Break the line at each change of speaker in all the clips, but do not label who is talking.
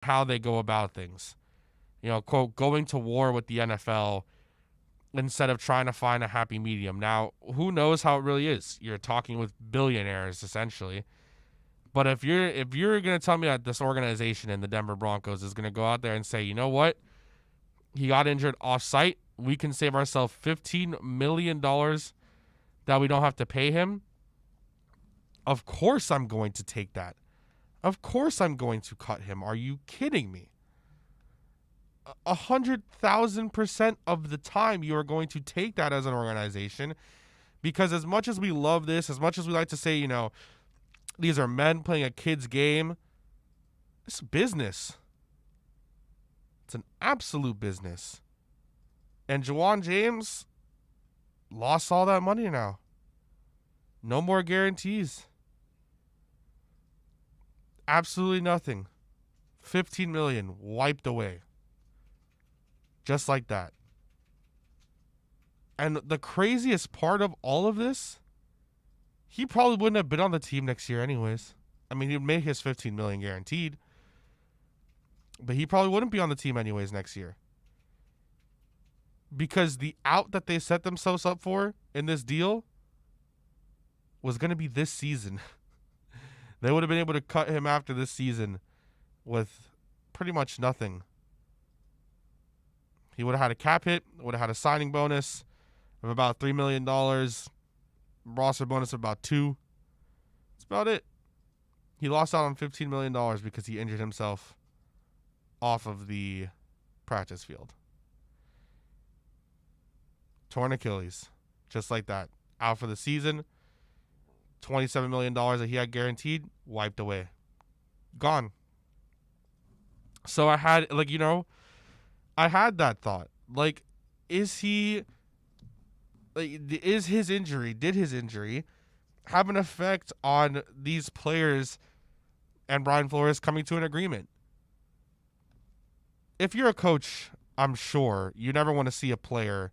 how they go about things. Quote, going to war with the NFL instead of trying to find a happy medium. Now, who knows how it really is? You're talking with billionaires essentially. But if you're gonna tell me that this organization and the Denver Broncos is gonna go out there and say, you know what, he got injured off-site, we can save ourselves $15 million that we don't have to pay him. Of course, I'm going to take that. Of course, I'm going to cut him. Are you kidding me? 100,000% of the time, you are going to take that as an organization, because as much as we love this, as much as we like to say, these are men playing a kid's game, it's business. It's an absolute business. And Juwan James lost all that money now. No more guarantees. Absolutely nothing. 15 million wiped away. Just like that. And the craziest part of all of this, he probably wouldn't have been on the team next year anyways. I mean, he'd make his 15 million guaranteed, but he probably wouldn't be on the team anyways next year. Because the out that they set themselves up for in this deal was going to be this season. They would have been able to cut him after this season with pretty much nothing. He would have had a cap hit, would have had a signing bonus of about $3 million, roster bonus of about $2 million. That's about it. He lost out on $15 million because he injured himself off of the practice field. Torn Achilles. Just like that. Out for the season. $27 million that he had guaranteed, wiped away. Gone. So I had, I had that thought. Did his injury have an effect on these players and Brian Flores coming to an agreement? If you're a coach, I'm sure you never want to see a player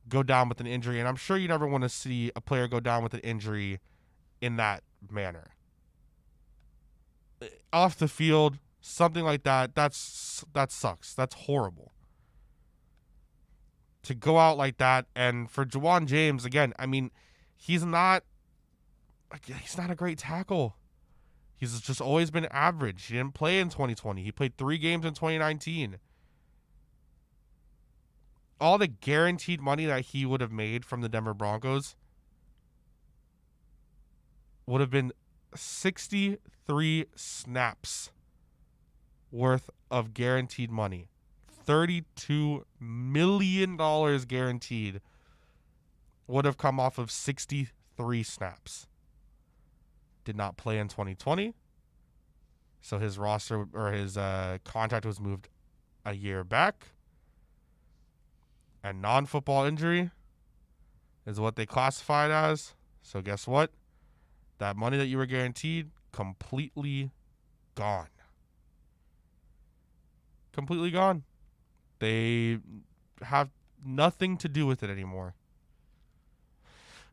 go down with an injury, and I'm sure you never want to see a player go down with an injury in that manner. Off the field, something like that, that sucks. That's horrible. To go out like that, and for Juwan James, again, I mean, he's not a great tackle. He's just always been average. He didn't play in 2020. He played 3 games in 2019. All the guaranteed money that he would have made from the Denver Broncos would have been 63 snaps worth of guaranteed money. $32 million guaranteed would have come off of 63 snaps. Did not play in 2020. So his roster or his contract was moved a year back. And non-football injury is what they classified as. So guess what? That money that you were guaranteed, completely gone. Completely gone. They have nothing to do with it anymore.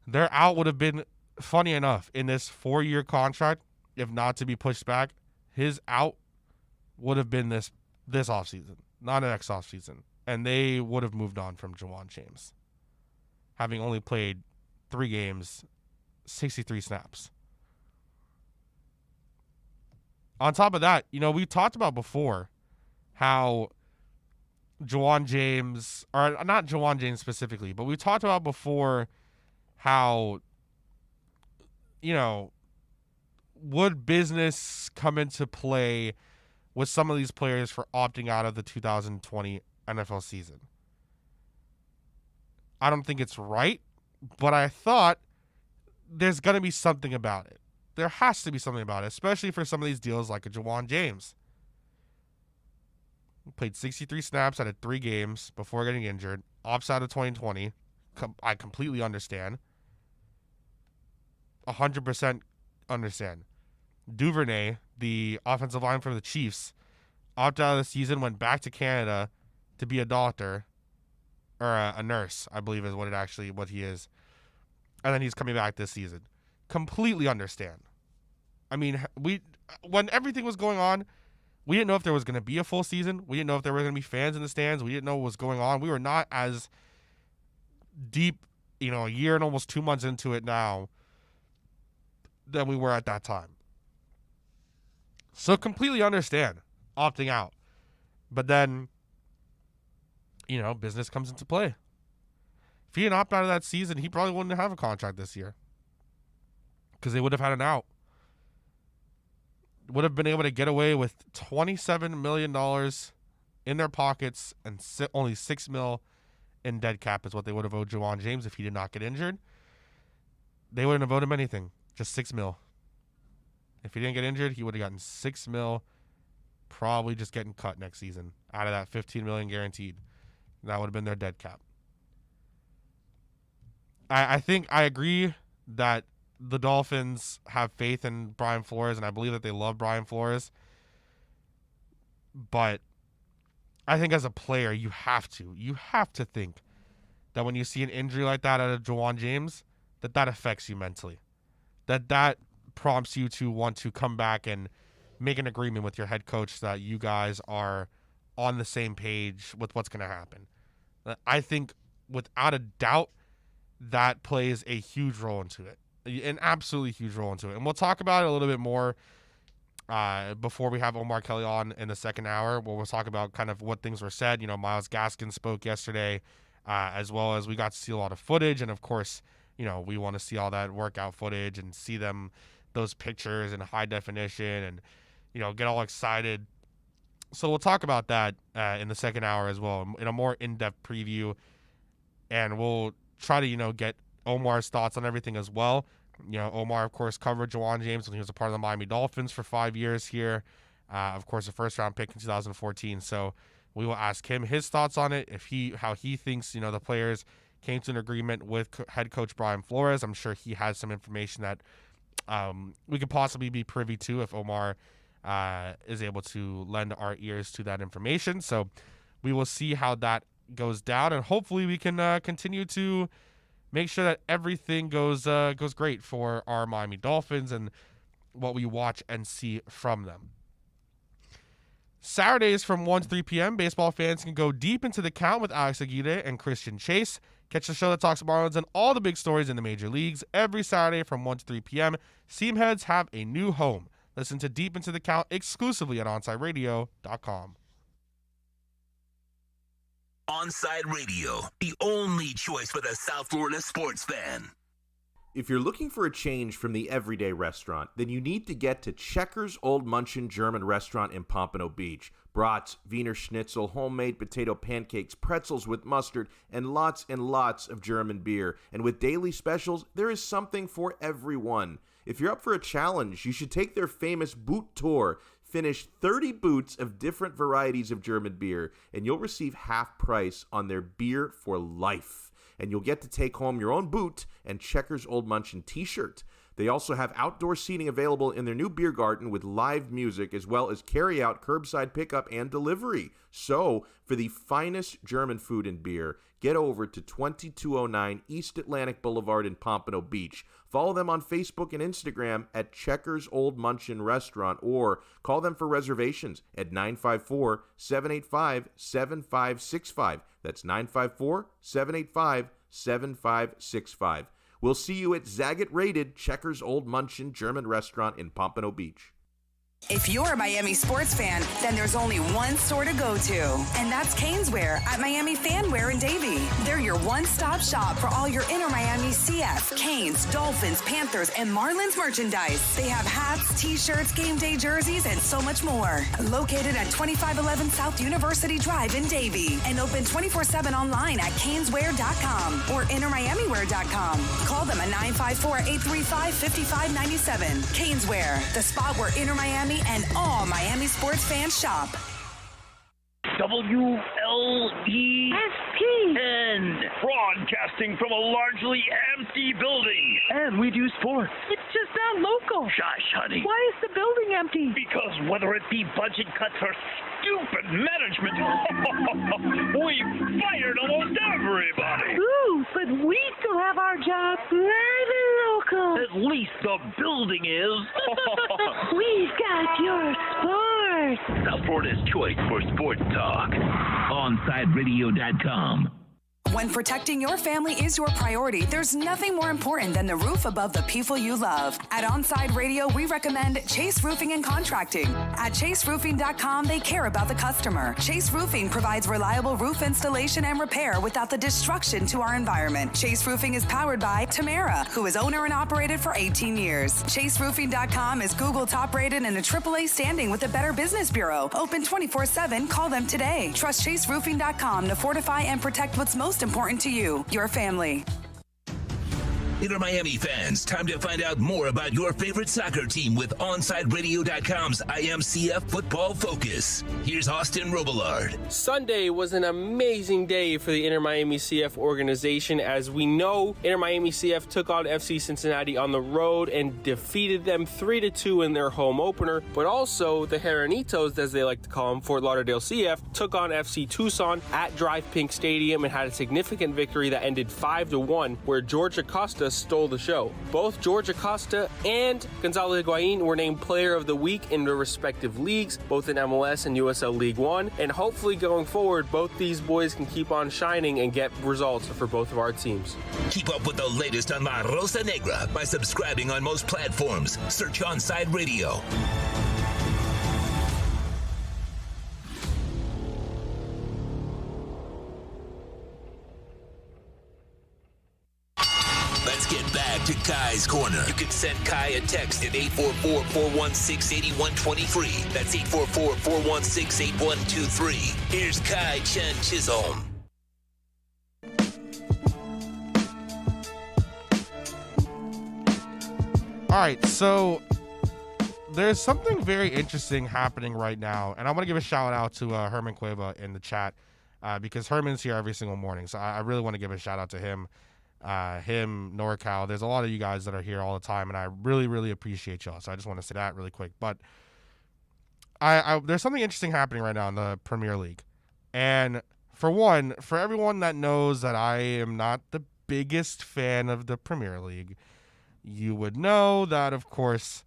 Their out would have been, funny enough, in this 4-year contract, if not to be pushed back, his out would have been this offseason, not next offseason. And they would have moved on from Juwan James, having only played 3 games, 63 snaps. On top of that, we talked about before how Juwan James, or not Juwan James specifically, but we talked about before how, would business come into play with some of these players for opting out of the 2020 NFL season. I don't think it's right, but I thought there's going to be something about it. There has to be something about it, especially for some of these deals like a Juwan James. He played 63 snaps out of 3 games before getting injured, opts out of 2020. I completely understand. 100% understand. Duvernay, the offensive line for the Chiefs, opted out of the season, went back to Canada to be a doctor, or a nurse, I believe is what he is. And then he's coming back this season. Completely understand. I mean, when everything was going on, We didn't know if there was going to be a full season. We didn't know if there were going to be fans in the stands. We didn't know what was going on. We were not as deep, a year and almost 2 months into it now than we were at that time. So completely understand opting out. But then, business comes into play. If he didn't opt out of that season, he probably wouldn't have a contract this year because they would have had an out. Would have been able to get away with $27 million in their pockets and only $6 million in dead cap is what they would have owed Juwan James if he did not get injured. They wouldn't have owed him anything, just $6 million. If he didn't get injured, he would have gotten $6 million, probably just getting cut next season out of that $15 million guaranteed. That would have been their dead cap. I think I agree that the Dolphins have faith in Brian Flores, and I believe that they love Brian Flores. But I think as a player, you have to think that when you see an injury like that out of Juwan James, that affects you mentally. That prompts you to want to come back and make an agreement with your head coach that you guys are on the same page with what's going to happen. I think without a doubt, that plays a huge role into it. An absolutely huge role into it. And we'll talk about it a little bit more before we have Omar Kelly on in the second hour, where we'll talk about kind of what things were said. Myles Gaskin spoke yesterday, as well as we got to see a lot of footage. And, of course, we want to see all that workout footage and see those pictures in high definition and, get all excited. So we'll talk about that in the second hour as well, in a more in-depth preview. And we'll try to, get Omar's thoughts on everything as well. Omar, of course, covered Juwan James when he was a part of the Miami Dolphins for 5 years here. Of course, a first-round pick in 2014. So we will ask him his thoughts on it, how he thinks, the players came to an agreement with head coach Brian Flores. I'm sure he has some information that we could possibly be privy to if Omar is able to lend our ears to that information. So we will see how that goes down, and hopefully we can continue to make sure that everything goes great for our Miami Dolphins and what we watch and see from them. Saturdays from 1 to 3 p.m., baseball fans can go deep into the count with Alex Aguirre and Christian Chase. Catch the show that talks Marlins and all the big stories in the major leagues every Saturday from 1 to 3 p.m. Seamheads have a new home. Listen to Deep Into the Count exclusively at OnsideRadio.com.
Onside Radio, the only choice for the South Florida sports fan.
If you're looking for a change from the everyday restaurant, then you need to get to Checkers Old Munchin German Restaurant in Pompano Beach. Brats, Wiener Schnitzel, homemade potato pancakes, pretzels with mustard, and lots of German beer. And with daily specials, there is something for everyone. If you're up for a challenge, you should take their famous boot tour. Finish 30 boots of different varieties of German beer, and you'll receive half price on their beer for life. And you'll get to take home your own boot and Checkers Old Munchin t-shirt. They also have outdoor seating available in their new beer garden with live music, as well as carry-out, curbside pickup, and delivery. So, for the finest German food and beer, get over to 2209 East Atlantic Boulevard in Pompano Beach. Follow them on Facebook and Instagram at Checkers Old Munchin Restaurant, or call them for reservations at 954-785-7565. That's 954-785-7565. We'll see you at Zagat-rated Checkers Old Munchin German Restaurant in Pompano Beach.
If you're a Miami sports fan, then there's only one store to go to, and that's Kane's Wear at Miami Fanwear in Davie. They're your one-stop shop for all your InterMiami CF, Canes, Dolphins, Panthers, and Marlins merchandise. They have hats, t-shirts, game day jerseys, and so much more. Located at 2511 South University Drive in Davie, and open 24/7 online at caneswear.com or intermiamiwear.com. Call them at 954-835-5597. Kane's Wear, the spot where InterMiami and all Miami sports fans shop.
WLESPN, broadcasting from a largely empty building. And we do sports.
It's just not local.
Shush, honey.
Why is the building empty?
Because whether it be budget cuts or stupid management, we fired almost everybody.
Ooh, but we still have our job live and local.
At least the building is.
We've got your sports. Tigers.
South Florida's choice for sports talk. OnSideRadio.com.
When protecting your family is your priority, there's nothing more important than the roof above the people you love. At Onside Radio, we recommend Chase Roofing and Contracting. At chaseroofing.com, they care about the customer. Chase Roofing provides reliable roof installation and repair without the destruction to our environment. Chase Roofing is powered by Tamara, who is owner and operated for 18 years. Chaseroofing.com is Google top rated and a AAA standing with the Better Business Bureau. Open 24/7. Call them today. Trust chaseroofing.com to fortify and protect what's most important to you, your family.
InterMiami fans, time to find out more about your favorite soccer team with OnSideRadio.com's IMCF Football Focus. Here's Austin Robillard.
Sunday was an amazing day for the InterMiami CF organization. As we know, InterMiami CF took on FC Cincinnati on the road and defeated them 3-2 in their home opener. But also, the Heranitos, as they like to call them, Fort Lauderdale CF, took on FC Tucson at Drive Pink Stadium and had a significant victory that ended 5-1, where George Acosta stole the show. Both George Acosta and Gonzalo Higuain were named Player of the Week in their respective leagues, both in MLS and USL League One, and hopefully going forward, both these boys can keep on shining and get results for both of our teams.
Keep up with the latest on La Rosa Negra by subscribing on most platforms. Search Onside Radio. Let's get back to Kai's Corner. You can send Kai a text at 844-416-8123. That's 844-416-8123. Here's Kai Chen Chisholm.
All right, so there's something very interesting happening right now, and I want to give a shout out to Herman Cueva in the chat because Herman's here every single morning, so I really want to give a shout out to him. NorCal. There's a lot of you guys that are here all the time, and I really, really appreciate y'all. So I just want to say that really quick. But there's something interesting happening right now in the Premier League. And for one, for everyone that knows that I am not the biggest fan of the Premier League, you would know that, of course,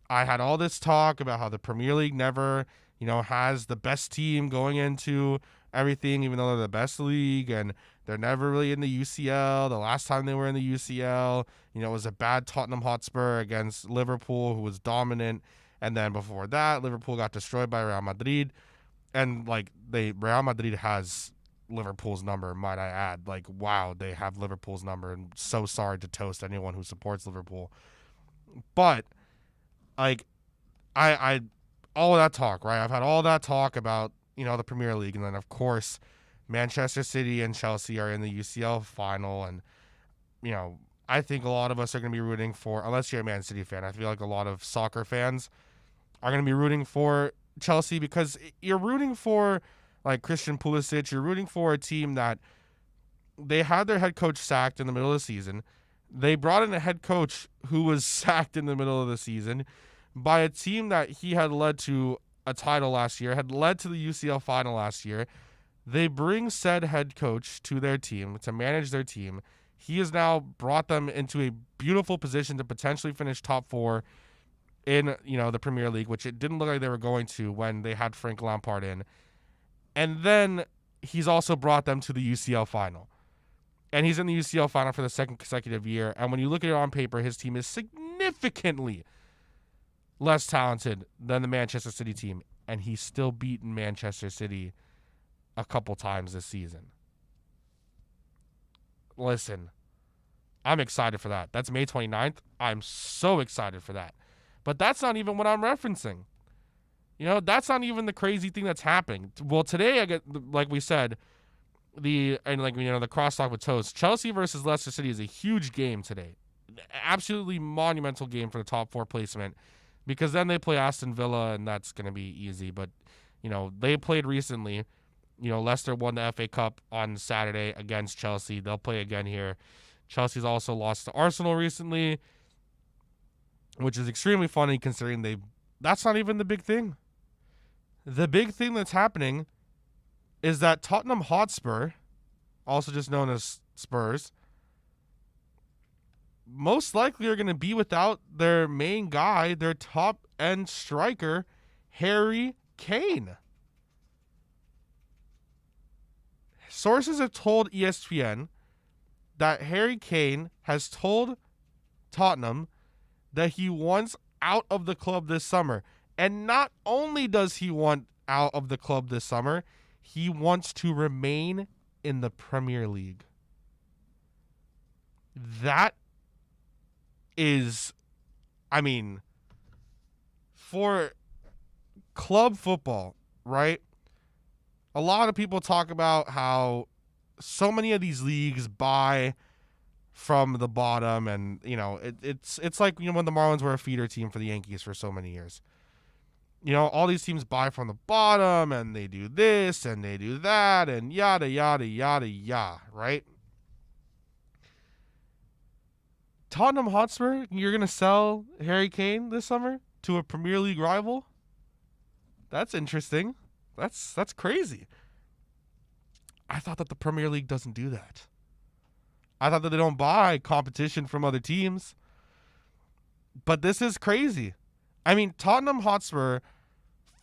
I had all this talk about how the Premier League never, has the best team going into everything, even though they're the best league, and they're never really in the UCL. The last time they were in the UCL, it was a bad Tottenham Hotspur against Liverpool, who was dominant. And then before that, Liverpool got destroyed by Real Madrid. And, Real Madrid has Liverpool's number, might I add. Wow, they have Liverpool's number. And so sorry to toast anyone who supports Liverpool. But, I all of that talk, right? I've had all that talk about, the Premier League. And then, of course, Manchester City and Chelsea are in the UCL final, and I think a lot of us are going to be rooting for, unless you're a Man City fan, I feel like a lot of soccer fans are going to be rooting for Chelsea because you're rooting for Christian Pulisic. You're rooting for a team that they had their head coach sacked in the middle of the season. They brought in a head coach who was sacked in the middle of the season by a team that he had led to a title last year, had led to the UCL final last year. They bring said head coach to their team to manage their team. He has now brought them into a beautiful position to potentially finish top 4 in, the Premier League, which it didn't look like they were going to when they had Frank Lampard in. And then he's also brought them to the UCL final. And he's in the UCL final for the second consecutive year. And when you look at it on paper, his team is significantly less talented than the Manchester City team. And he's still beaten Manchester City a couple times this season. Listen, I'm excited for that. That's May 29th. I'm so excited for that. But that's not even what I'm referencing. That's not even the crazy thing that's happening. Well, today I get, like we said, the crosstalk with Toast. Chelsea versus Leicester City is a huge game today. Absolutely monumental game for the top 4 placement, because then they play Aston Villa, and that's going to be easy. But, they played recently. Leicester won the FA Cup on Saturday against Chelsea. They'll play again here. Chelsea's also lost to Arsenal recently, which is extremely funny considering that's not even the big thing. The big thing that's happening is that Tottenham Hotspur, also just known as Spurs, most likely are going to be without their main guy, their top-end striker, Harry Kane. Sources have told ESPN that Harry Kane has told Tottenham that he wants out of the club this summer. And not only does he want out of the club this summer, he wants to remain in the Premier League. That is, I mean, for club football, right? A lot of people talk about how so many of these leagues buy from the bottom, and it's like when the Marlins were a feeder team for the Yankees for so many years. All these teams buy from the bottom, and they do this and they do that, and yada yada yada yada, right? Tottenham Hotspur, you're gonna sell Harry Kane this summer to a Premier League rival? That's interesting. That's crazy. I thought that the Premier League doesn't do that. I thought that they don't buy competition from other teams. But this is crazy. I mean, Tottenham Hotspur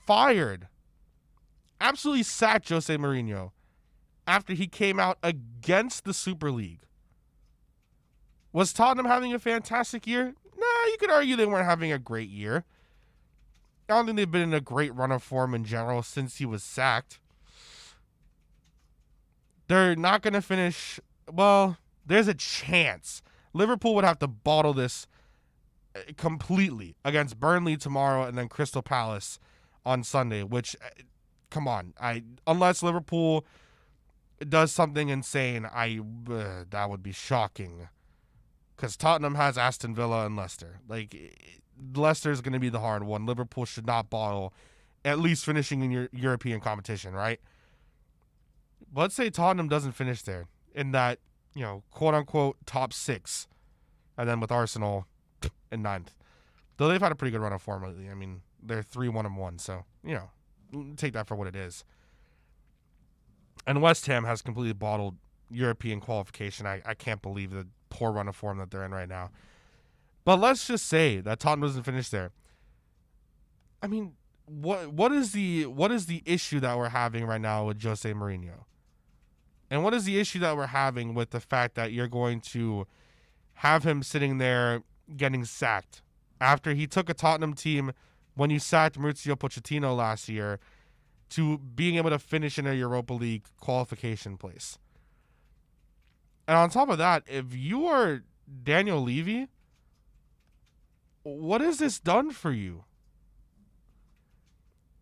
absolutely sacked Jose Mourinho after he came out against the Super League. Was Tottenham having a fantastic year? Nah, you could argue they weren't having a great year. I don't think they've been in a great run of form in general since he was sacked. They're not going to finish. Well, there's a chance. Liverpool would have to bottle this completely against Burnley tomorrow and then Crystal Palace on Sunday, which, come on. Unless Liverpool does something insane, that would be shocking. Because Tottenham has Aston Villa and Leicester. Leicester's going to be the hard one. Liverpool should not bottle, at least finishing in your European competition, right? Let's say Tottenham doesn't finish there in that, quote-unquote top 6, and then with Arsenal in 9th. Though they've had a pretty good run of form lately. I mean, they're 3-1-1, so, take that for what it is. And West Ham has completely bottled European qualification. I can't believe the poor run of form that they're in right now. But let's just say that Tottenham doesn't finish there. I mean, what is the issue that we're having right now with Jose Mourinho? And what is the issue that we're having with the fact that you're going to have him sitting there getting sacked after he took a Tottenham team when you sacked Mauricio Pochettino last year to being able to finish in a Europa League qualification place? And on top of that, if you are Daniel Levy, what has this done for you?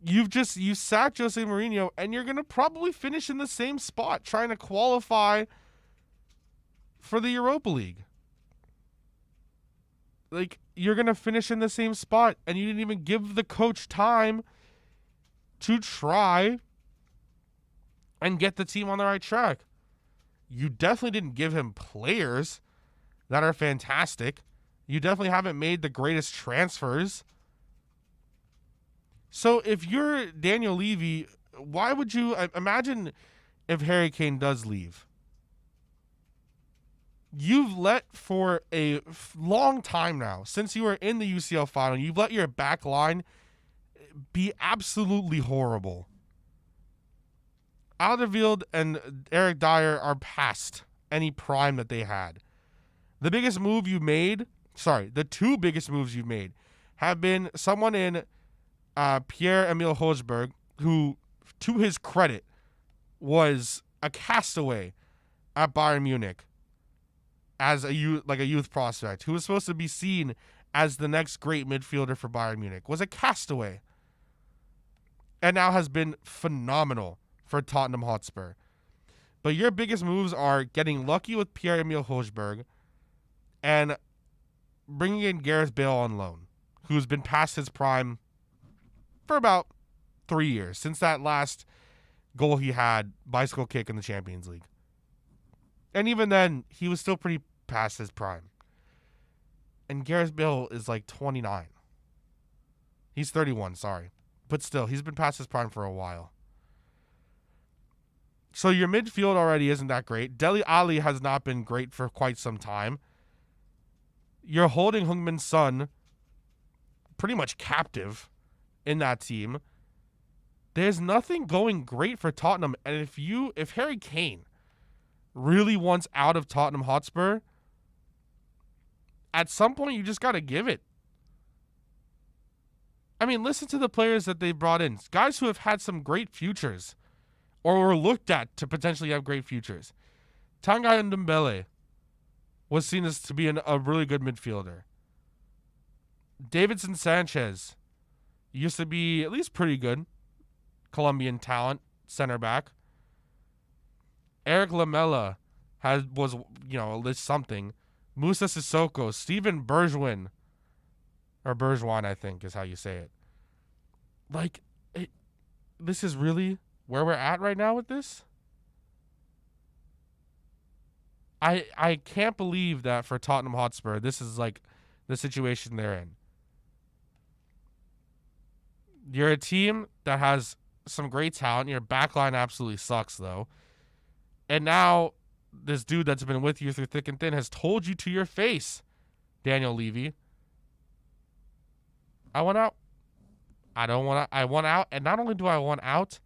You sacked Jose Mourinho, and you're going to probably finish in the same spot trying to qualify for the Europa League. You're going to finish in the same spot, and you didn't even give the coach time to try and get the team on the right track. You definitely didn't give him players that are fantastic. You definitely haven't made the greatest transfers. So if you're Daniel Levy, why would you imagine if Harry Kane does leave? You've let for a long time now, since you were in the UCL final, you've let your back line be absolutely horrible. Alderweireld and Eric Dyer are past any prime that they had. The two biggest moves you've made have been someone in Pierre-Emile Højbjerg, who, to his credit, was a castaway at Bayern Munich as a youth prospect, who was supposed to be seen as the next great midfielder for Bayern Munich, was a castaway, and now has been phenomenal for Tottenham Hotspur. But your biggest moves are getting lucky with Pierre-Emile Højbjerg and bringing in Gareth Bale on loan, who's been past his prime for about 3 years, since that last goal he had, bicycle kick in the Champions League. And even then, he was still pretty past his prime. And Gareth Bale is 29. He's 31, sorry. But still, he's been past his prime for a while. So your midfield already isn't that great. Dele Alli has not been great for quite some time. You're holding Heung-min Son pretty much captive in that team. there's nothing going great for Tottenham. And if Harry Kane really wants out of Tottenham Hotspur, at some point you just got to give it. I mean, listen to the players that they brought in. Guys who have had some great futures or were looked at to potentially have great futures. Tanguy Ndombele was seen as to be a really good midfielder. Davinson Sanchez used to be at least pretty good. Colombian talent, center back. Eric Lamela was something. Musa Sissoko, Steven Bergwijn, or Bergwijn, I think is how you say it. This is really where we're at right now with this. I can't believe that for Tottenham Hotspur, this is like the situation they're in. You're a team that has some great talent. Your backline absolutely sucks, though. And now this dude that's been with you through thick and thin has told you to your face, Daniel Levy, I want out. I want out. And not only do I want out,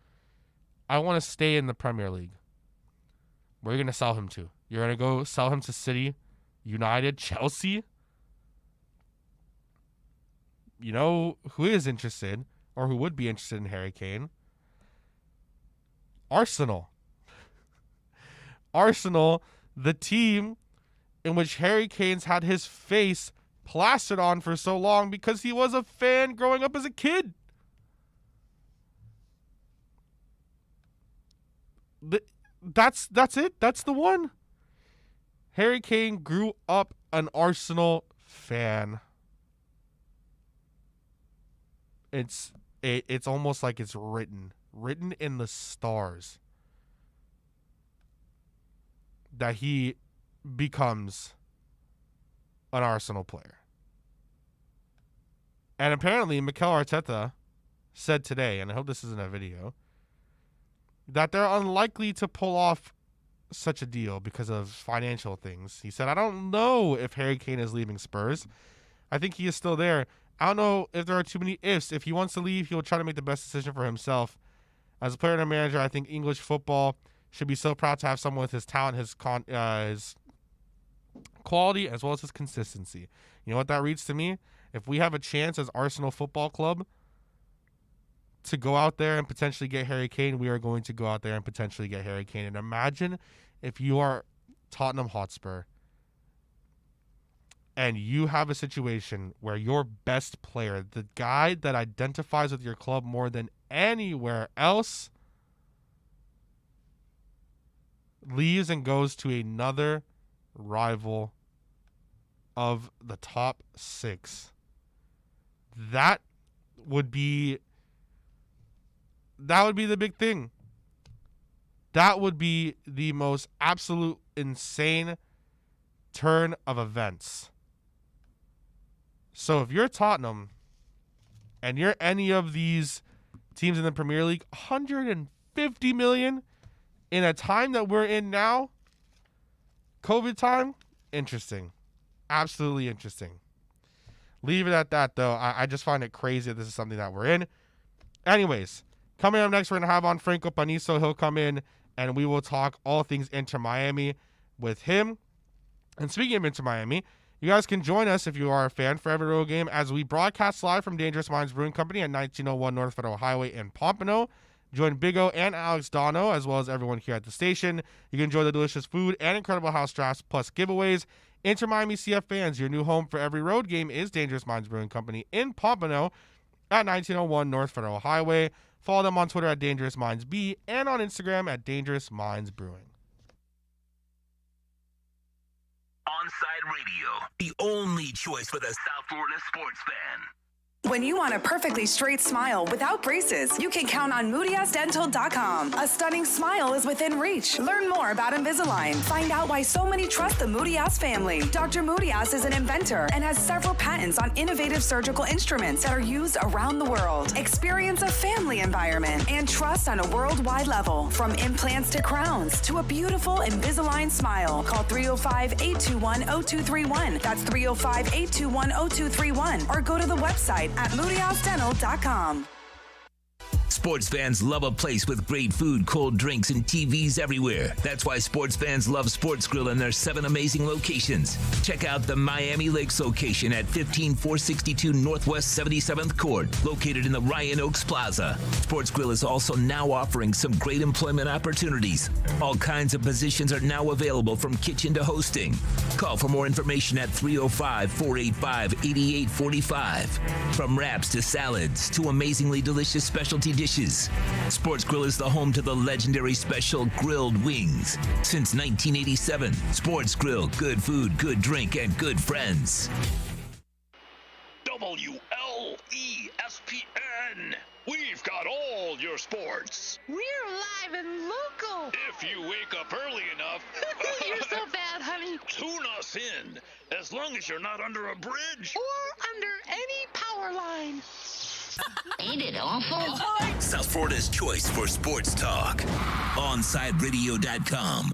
I want to stay in the Premier League. Where are you going to sell him to? You're going to go sell him to City, United, Chelsea? You know who is interested, or who would be interested in Harry Kane? Arsenal. Arsenal, the team in which Harry Kane's had his face plastered on for so long because he was a fan growing up as a kid. That's it. That's the one. Harry Kane grew up an Arsenal fan. It's almost like it's written in the stars that he becomes an Arsenal player. And apparently Mikel Arteta said today, and I hope this isn't a video, that they're unlikely to pull off such a deal because of financial things. He said, I don't know if Harry Kane is leaving Spurs. I think he is still there. I don't know if there are too many ifs. If he wants to leave, he'll try to make the best decision for himself. As a player and a manager, I think English football should be so proud to have someone with his talent, his quality, as well as his consistency. You know what that reads to me? If we have a chance as Arsenal Football Club to go out there and potentially get Harry Kane, we are going to go out there and potentially get Harry Kane. And imagine if you are Tottenham Hotspur and you have a situation where your best player, the guy that identifies with your club more than anywhere else, leaves and goes to another rival of the top 6. That would be the big thing. That would be the most absolute insane turn of events. So if you're Tottenham and you're any of these teams in the Premier League, 150 million in a time that we're in now, COVID time, interesting. Absolutely interesting. Leave it at that, though. I just find it crazy that this is something that we're in. Anyways, coming up next, we're going to have on Franco Panizo. He'll come in, and we will talk all things InterMiami with him. And speaking of InterMiami, you guys can join us if you are a fan for every road game as we broadcast live from Dangerous Minds Brewing Company at 1901 North Federal Highway in Pompano. Join Big O and Alex Dono, as well as everyone here at the station. You can enjoy the delicious food and incredible house drafts, plus giveaways. InterMiami CF fans, your new home for every road game is Dangerous Minds Brewing Company in Pompano at 1901 North Federal Highway. Follow them on Twitter at Dangerous Minds B and on Instagram at Dangerous Minds Brewing.
Onside Radio, the only choice for the South Florida sports fan.
When you want a perfectly straight smile without braces, you can count on MoodieAsDental.com. A stunning smile is within reach. Learn more about Invisalign. Find out why so many trust the Moody-Ass family. Dr. Moody-Ass is an inventor and has several patents on innovative surgical instruments that are used around the world. Experience a family environment and trust on a worldwide level. From implants to crowns to a beautiful Invisalign smile. Call 305-821-0231. That's 305-821-0231. Or go to the website at MoodyHouseDental.com.
Sports fans love a place with great food, cold drinks, and TVs everywhere. That's why sports fans love Sports Grill and their 7 amazing locations. Check out the Miami Lakes location at 15462 Northwest 77th Court, located in the Ryan Oaks Plaza. Sports Grill is also now offering some great employment opportunities. All kinds of positions are now available, from kitchen to hosting. Call for more information at 305-485-8845. From wraps to salads to amazingly delicious specialty dishes, Sports Grill is the home to the legendary special grilled wings. Since 1987, Sports Grill, good food, good drink, and good friends.
WLESPN. We've got all your sports.
We're live and local.
If you wake up early enough.
You're so bad, honey.
Tune us in, as long as you're not under a bridge.
Or under any power line.
Ain't it awful?
South Florida's choice for sports talk. OnSideRadio.com.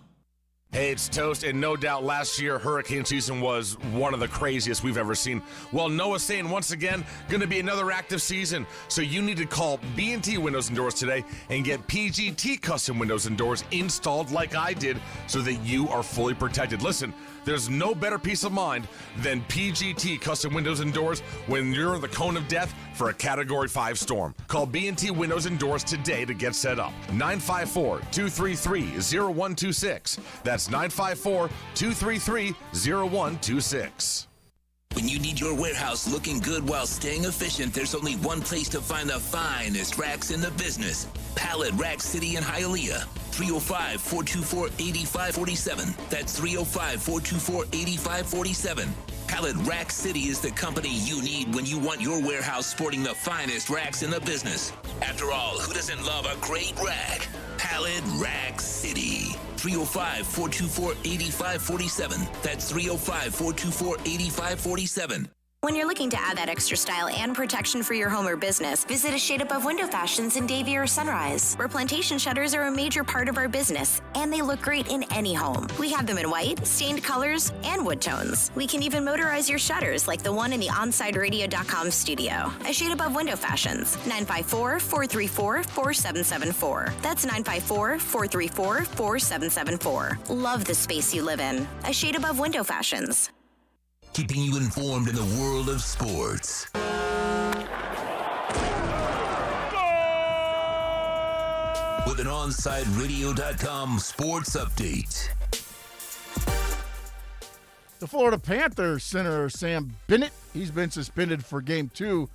Hey, it's Toast, and no doubt last year hurricane season was one of the craziest we've ever seen. Well, Noah's saying once again, going to be another active season, so you need to call B&T Windows and Doors today and get PGT custom windows and doors installed like I did, so that you are fully protected. Listen, there's no better peace of mind than PGT custom windows and doors when you're in the cone of death for a Category 5 storm. Call B&T Windows and Doors today to get set up. 954-233-0126. That's 954-233-0126.
When you need your warehouse looking good while staying efficient, there's only one place to find the finest racks in the business. Pallet Rack City in Hialeah. 305-424-8547. That's 305-424-8547. Pallet Rack City is the company you need when you want your warehouse sporting the finest racks in the business. After all, who doesn't love a great rack? Pallet Rack City. 305-424-8547. That's 305-424-8547.
When you're looking to add that extra style and protection for your home or business, visit A Shade Above Window Fashions in Davie or Sunrise, where plantation shutters are a major part of our business, and they look great in any home. We have them in white, stained colors, and wood tones. We can even motorize your shutters like the one in the OnSideRadio.com studio. A Shade Above Window Fashions, 954-434-4774. That's 954-434-4774. Love the space you live in. A Shade Above Window Fashions.
Keeping you informed in the world of sports. With an OnSideRadio.com sports update.
The Florida Panthers center Sam Bennett, he's been suspended for Game 2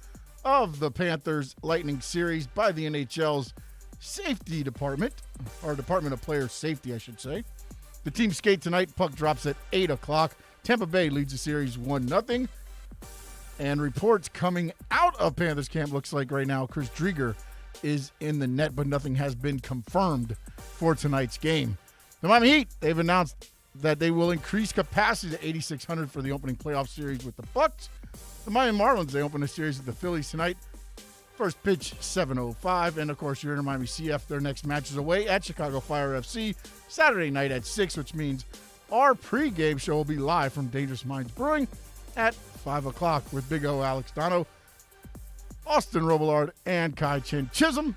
of the Panthers Lightning series by the NHL's safety department, or Department of Player Safety, I should say. The team skate tonight. Puck drops at 8 o'clock. Tampa Bay leads the series 1-0. And reports coming out of Panthers camp looks like right now Chris Drieger is in the net, but nothing has been confirmed for tonight's game. The Miami Heat, they've announced that they will increase capacity to 8,600 for the opening playoff series with the Bucks. The Miami Marlins, they open a series with the Phillies tonight. First pitch, 7:05. And, of course, your InterMiami CF, their next match is away at Chicago Fire FC Saturday night at 6, which means our pregame show will be live from Dangerous Minds Brewing at 5 o'clock with Big O Alex Dono, Austin Robillard, and Kai Chen Chisholm,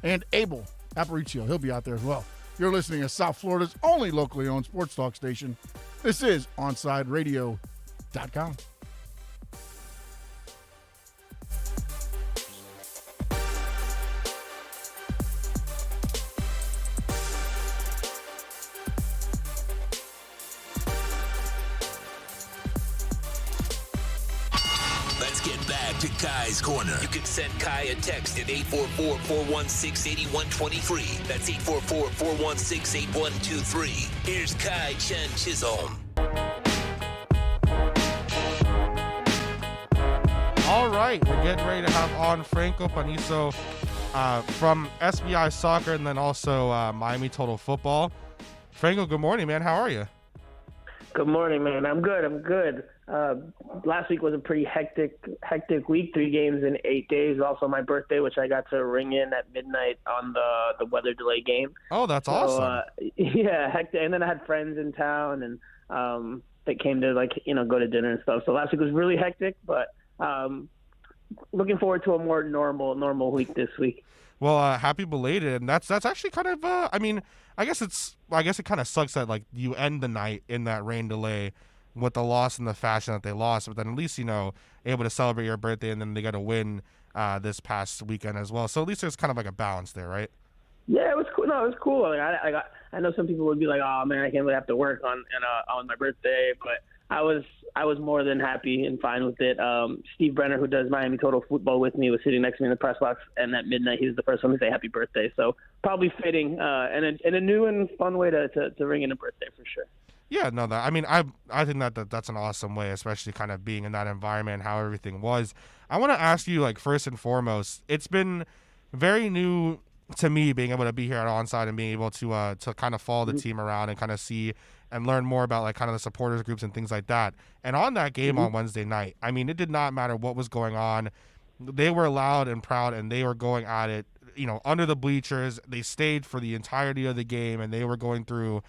and Abel Aparicio. He'll be out there as well. You're listening to South Florida's only locally owned sports talk station. This is OnSideRadio.com.
To Kai's Corner. You can send Kai a text at 844-416-8123. That's 844-416-8123. Here's Kai Chen Chisholm.
All right, we're getting ready to have on Franco Panizo from SBI Soccer and then also Miami Total Football. Franco, good morning, man. How are you?
Good morning, man. I'm good. Last week was a pretty hectic week, 3 games in 8 days. Also my birthday, which I got to ring in at midnight on the weather delay game.
Oh, that's awesome.
Yeah, hectic. And then I had friends in town and that came to go to dinner and stuff. So last week was really hectic, but looking forward to a more normal week this week.
Well, happy belated, and that's actually kind of I guess it kind of sucks that like you end the night in that rain delay with the loss in the fashion that they lost, but then at least able to celebrate your birthday, and then they got to win this past weekend as well. So at least there's kind of like a balance there, right?
Yeah, it was cool. No, it was cool. I know some people would be like, "Oh man, I can't really have to work on my birthday," but I was more than happy and fine with it. Steve Brenner, who does Miami Total Football with me, was sitting next to me in the press box, and at midnight he was the first one to say happy birthday. So probably fitting and a new and fun way to ring in a birthday for sure.
Yeah, no, I think that's an awesome way, especially kind of being in that environment, how everything was. I want to ask you, like, first and foremost, it's been very new to me being able to be here at Onside and being able to kind of follow the team around and kind of see and learn more about like kind of the supporters groups and things like that. And on that game on Wednesday night, I mean, it did not matter what was going on. They were loud and proud, and they were going at it, under the bleachers. They stayed for the entirety of the game, and they were going through.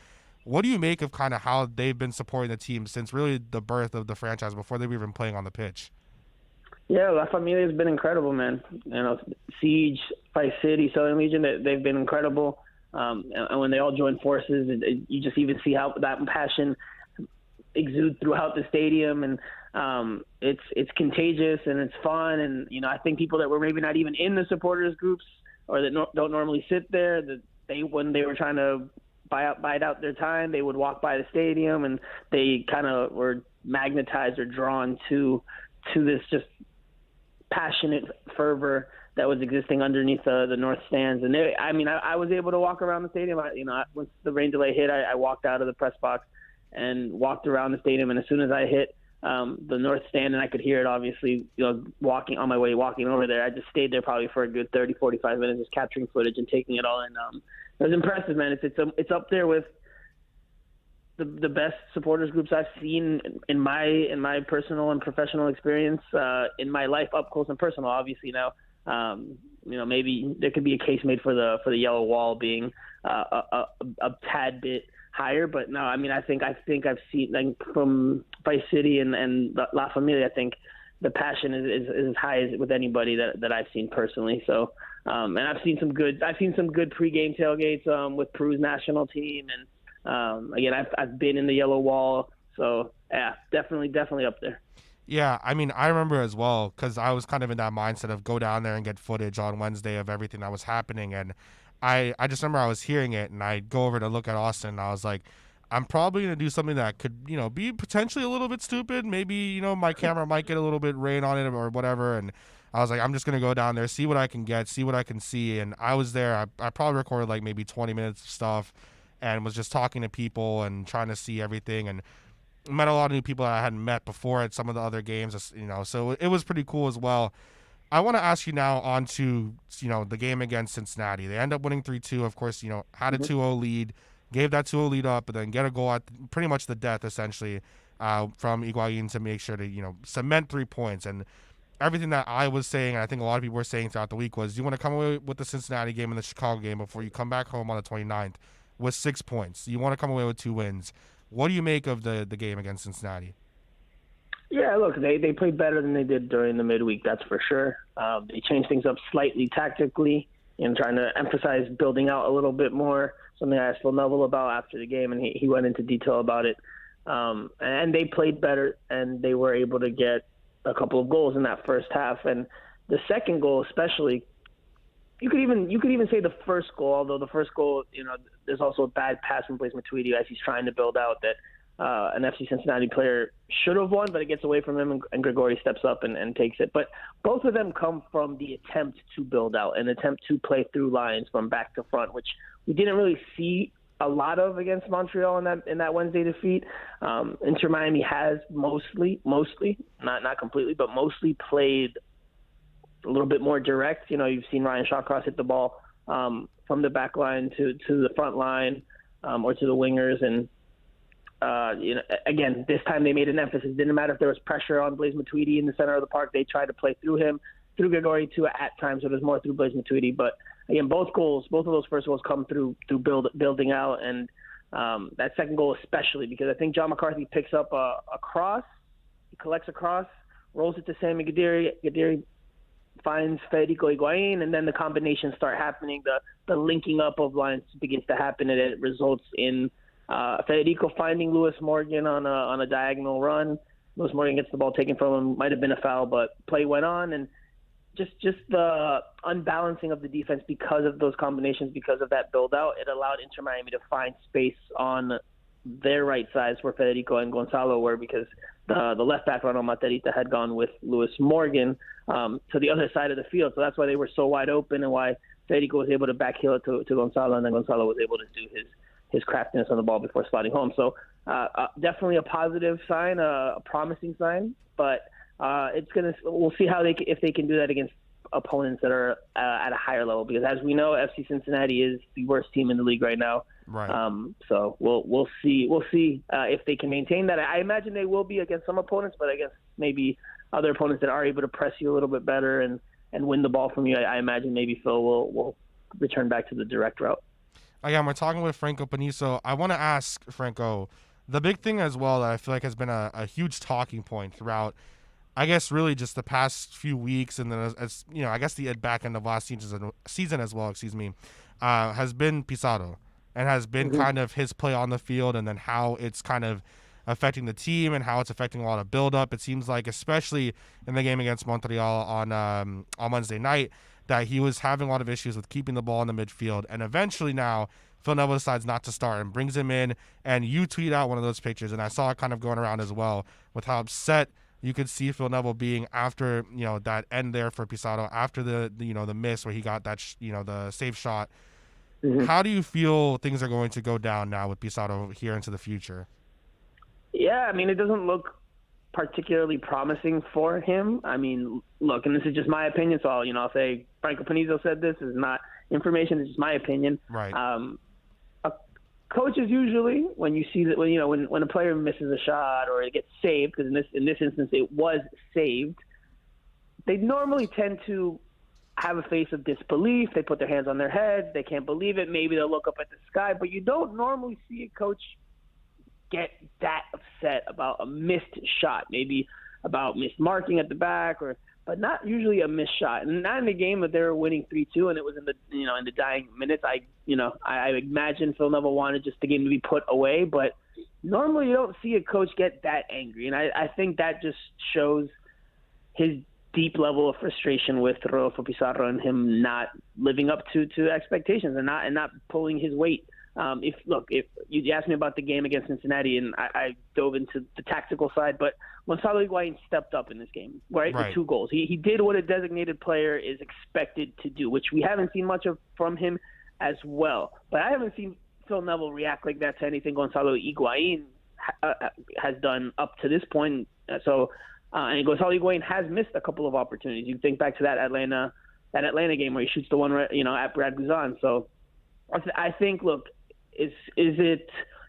What do you make of kind of how they've been supporting the team since really the birth of the franchise before they were even playing on the pitch?
Yeah, La Familia has been incredible, man. Siege, Vice City, Southern Legion, they've been incredible. And when they all join forces, you just even see how that passion exudes throughout the stadium, and it's contagious and it's fun. And I think people that were maybe not even in the supporters groups or that don't normally sit there, that when they were trying to bide out their time, they would walk by the stadium, and they kind of were magnetized or drawn to this just passionate fervor that was existing underneath the north stands. And I was able to walk around the stadium. Once the rain delay hit, I walked out of the press box and walked around the stadium. And as soon as I hit the north stand, and I could hear it, obviously, walking over there, I just stayed there probably for a good 30, 45 minutes, just capturing footage and taking it all in. It was impressive, man. It's up there with the best supporters groups I've seen in my personal and professional experience in my life, up close and personal. Obviously now, maybe there could be a case made for the yellow wall being a tad bit higher, but no, I think I've seen, like, from Vice City and La Familia, I think the passion is as high as with anybody that I've seen personally. So, and I've seen some good pregame tailgates with Peru's national team, and again, I've been in the yellow wall. So yeah, definitely up there.
Yeah, I mean, I remember as well, because I was kind of in that mindset of go down there and get footage on Wednesday of everything that was happening. And I just remember I was hearing it, and I'd go over to look at Austin, and I was like, I'm probably going to do something that could, be potentially a little bit stupid. Maybe, my camera might get a little bit rain on it or whatever. And I was like, I'm just going to go down there, see what I can get, see what I can see. And I was there. I probably recorded like maybe 20 minutes of stuff and was just talking to people and trying to see everything, and met a lot of new people that I hadn't met before at some of the other games, so it was pretty cool as well. I want to ask you now on to, the game against Cincinnati. They end up winning 3-2, of course, had a 2-0 lead, gave that 2-0 lead up, but then get a goal at pretty much the death, essentially, from Higuain to make sure to, cement 3 points. And everything that I was saying, and I think a lot of people were saying throughout the week, was you want to come away with the Cincinnati game and the Chicago game before you come back home on the 29th with 6 points. You want to come away with 2 wins. What do you make of the game against Cincinnati?
Yeah, look, they played better than they did during the midweek, that's for sure. They changed things up slightly tactically and trying to emphasize building out a little bit more, something I asked Phil Neville about after the game, and he went into detail about it. And they played better, and they were able to get a couple of goals in that first half. And the second goal especially, you could even say the first goal, although the first goal, there's also a bad pass from Blaise Matuidi as he's trying to build out that an FC Cincinnati player should have won, but it gets away from him, and Gregori steps up and takes it. But both of them come from the attempt to build out, an attempt to play through lines from back to front, which we didn't really see a lot of against Montreal in that Wednesday defeat. InterMiami has mostly, not completely, but mostly played a little bit more direct. You've seen Ryan Shawcross hit the ball from the back line to the front line or to the wingers. And, again, this time they made an emphasis. It didn't matter if there was pressure on Blaise Matuidi in the center of the park. They tried to play through him, through Gregori too at times. So there's more through Blaise Matuidi. But, again, both of those first goals come through building out. And that second goal especially, because I think John McCarthy picks up a cross. He collects a cross, rolls it to Sammy Guediri. Guediri finds Federico Higuain, and then the combinations start happening. The linking up of lines begins to happen, and it results in Federico finding Lewis Morgan on a diagonal run. Lewis Morgan gets the ball taken from him. Might have been a foul, but play went on, and just the unbalancing of the defense because of those combinations, because of that build-out, it allowed InterMiami to find space on their right sides where Federico and Gonzalo were, because the left back, Ronald Materita, had gone with Lewis Morgan to the other side of the field. So that's why they were so wide open, and why Federico was able to backheel it to Gonzalo, and then Gonzalo was able to do his craftiness on the ball before sliding home. So definitely a positive sign, a promising sign, but we'll see if they can do that against opponents that are at a higher level, because as we know, FC Cincinnati is the worst team in the league right now.
Right.
So we'll see if they can maintain that. I imagine they will be against some opponents, but against maybe other opponents that are able to press you a little bit better and win the ball from you, I imagine maybe Phil will return back to the direct route.
Again, we're talking with Franco Panizo. I want to ask Franco, the big thing as well that I feel like has been a huge talking point throughout, I guess, really just the past few weeks, and then as you know, I guess the back end of last season as well, has been Pizarro, and has been kind of his play on the field, and then how it's kind of affecting the team and how it's affecting a lot of build-up. It seems like, especially in the game against Montreal on Wednesday night, that he was having a lot of issues with keeping the ball in the midfield, and eventually now Phil Neville decides not to start and brings him in, and you tweet out one of those pictures, and I saw it kind of going around as well, with how upset you could see Phil Neville being after, you know, that end there for Pizarro, after the miss where he got that, the safe shot. How do you feel things are going to go down now with Pizarro here into the future?
Yeah, I mean, it doesn't look particularly promising for him. I mean, look, and this is just my opinion, so I'll say Franco Panizo said this is not information, it's just my opinion.
Right.
Coaches usually, when you see that, when a player misses a shot or it gets saved, because in this instance it was saved, they normally tend to have a face of disbelief. They put their hands on their heads. They can't believe it. Maybe they'll look up at the sky, but you don't normally see a coach get that upset about a missed shot, maybe about missed marking at the back, but not usually a missed shot. And not in the game that they were winning 3-2 and it was in the dying minutes. I imagine Phil Neville wanted just the game to be put away, but normally you don't see a coach get that angry. And I think that just shows his deep level of frustration with Rodolfo Pizarro and him not living up to expectations and not pulling his weight. If you asked me about the game against Cincinnati, and I dove into the tactical side, but Gonzalo Higuain stepped up in this game, right? With 2 goals. He did what a designated player is expected to do, which we haven't seen much of from him as well. But I haven't seen Phil Neville react like that to anything Gonzalo Higuain has done up to this point. So, and Gonzalo Higuain has missed a couple of opportunities. You think back to that Atlanta game where he shoots the one at Brad Guzan. So I think, look,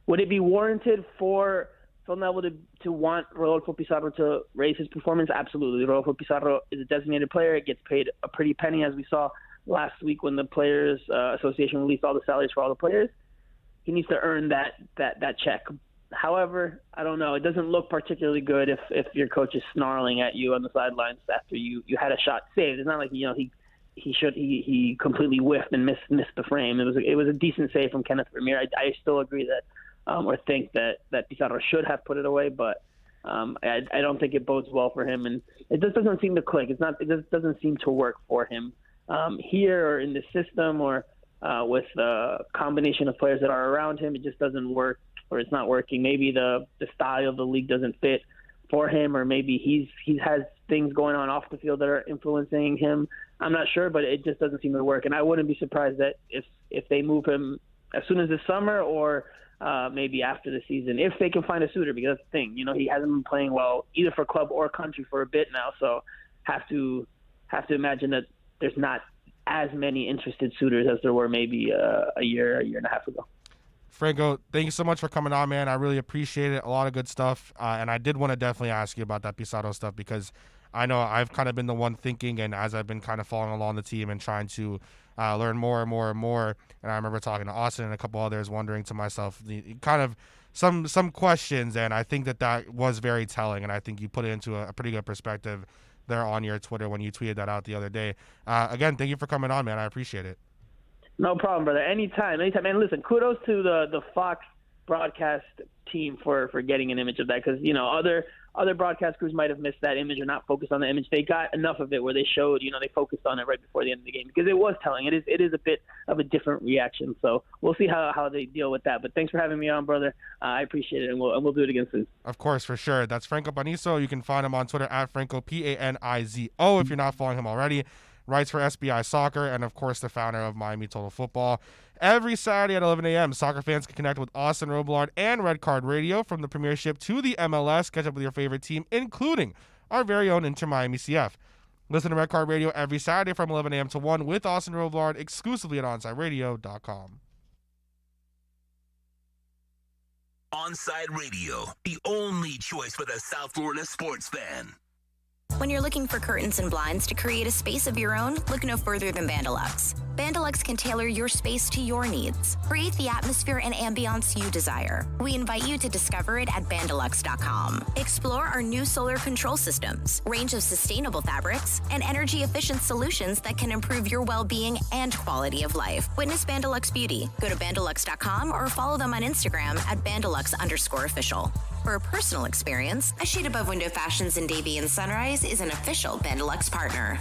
would it be warranted for Phil Neville to want Rodolfo Pizarro to raise his performance? Absolutely. Rodolfo Pizarro is a designated player. It gets paid a pretty penny, as we saw last week when the Players Association released all the salaries for all the players. He needs to earn that check. However, I don't know. It doesn't look particularly good if your coach is snarling at you on the sidelines after you had a shot saved. It's not like he completely whiffed and missed the frame. It was a decent save from Kenneth Vermeer. I still agree that or think that Pizarro should have put it away, but I don't think it bodes well for him, and it just doesn't seem to click. It just doesn't seem to work for him here or in the system or with the combination of players that are around him. It just doesn't work, or it's not working. Maybe the style of the league doesn't fit for him, or maybe he has things going on off the field that are influencing him. I'm not sure, but it just doesn't seem to work. And I wouldn't be surprised that if they move him as soon as this summer or maybe after the season, if they can find a suitor, because that's the thing. He hasn't been playing well either for club or country for a bit now, so have to imagine that there's not as many interested suitors as there were maybe a year and a half ago.
Franco, thank you so much for coming on, man. I really appreciate it. A lot of good stuff. And I did want to definitely ask you about that Pizarro stuff, because I know I've kind of been the one thinking, and as I've been kind of following along the team and trying to learn more and more and more, and I remember talking to Austin and a couple others, wondering to myself kind of some questions, and I think that was very telling, and I think you put it into a pretty good perspective there on your Twitter when you tweeted that out the other day. Again, thank you for coming on, man. I appreciate it.
No problem, brother. Anytime. And listen, kudos to the Fox broadcast team for getting an image of that, because other broadcast crews might have missed that image or not focused on the image. They got enough of it where they showed, they focused on it right before the end of the game, because it was telling. It is a bit of a different reaction. So we'll see how they deal with that. But thanks for having me on, brother. I appreciate it, and we'll do it again soon.
Of course, for sure. That's Franco Panizo. You can find him on Twitter at Franco Panizo if you're not following him already. Writes for SBI Soccer, and of course the founder of Miami Total Football. Every Saturday at 11 a.m., soccer fans can connect with Austin Robillard and Red Card Radio. From the Premiership to the MLS, catch up with your favorite team, including our very own InterMiami CF. Listen to Red Card Radio every Saturday from 11 a.m. to 1 with Austin Robillard exclusively at OnsideRadio.com.
Onside Radio, the only choice for the South Florida sports fan.
When you're looking for curtains and blinds to create a space of your own, look no further than Bandalux. Bandalux can tailor your space to your needs. Create the atmosphere and ambiance you desire. We invite you to discover it at Bandalux.com. Explore our new solar control systems, range of sustainable fabrics, and energy-efficient solutions that can improve your well-being and quality of life. Witness Bandalux Beauty. Go to Bandalux.com or follow them on Instagram at Bandalux_official. For a personal experience, A Shade Above Window Fashions in Davie and Sunrise is an official Bandalux partner.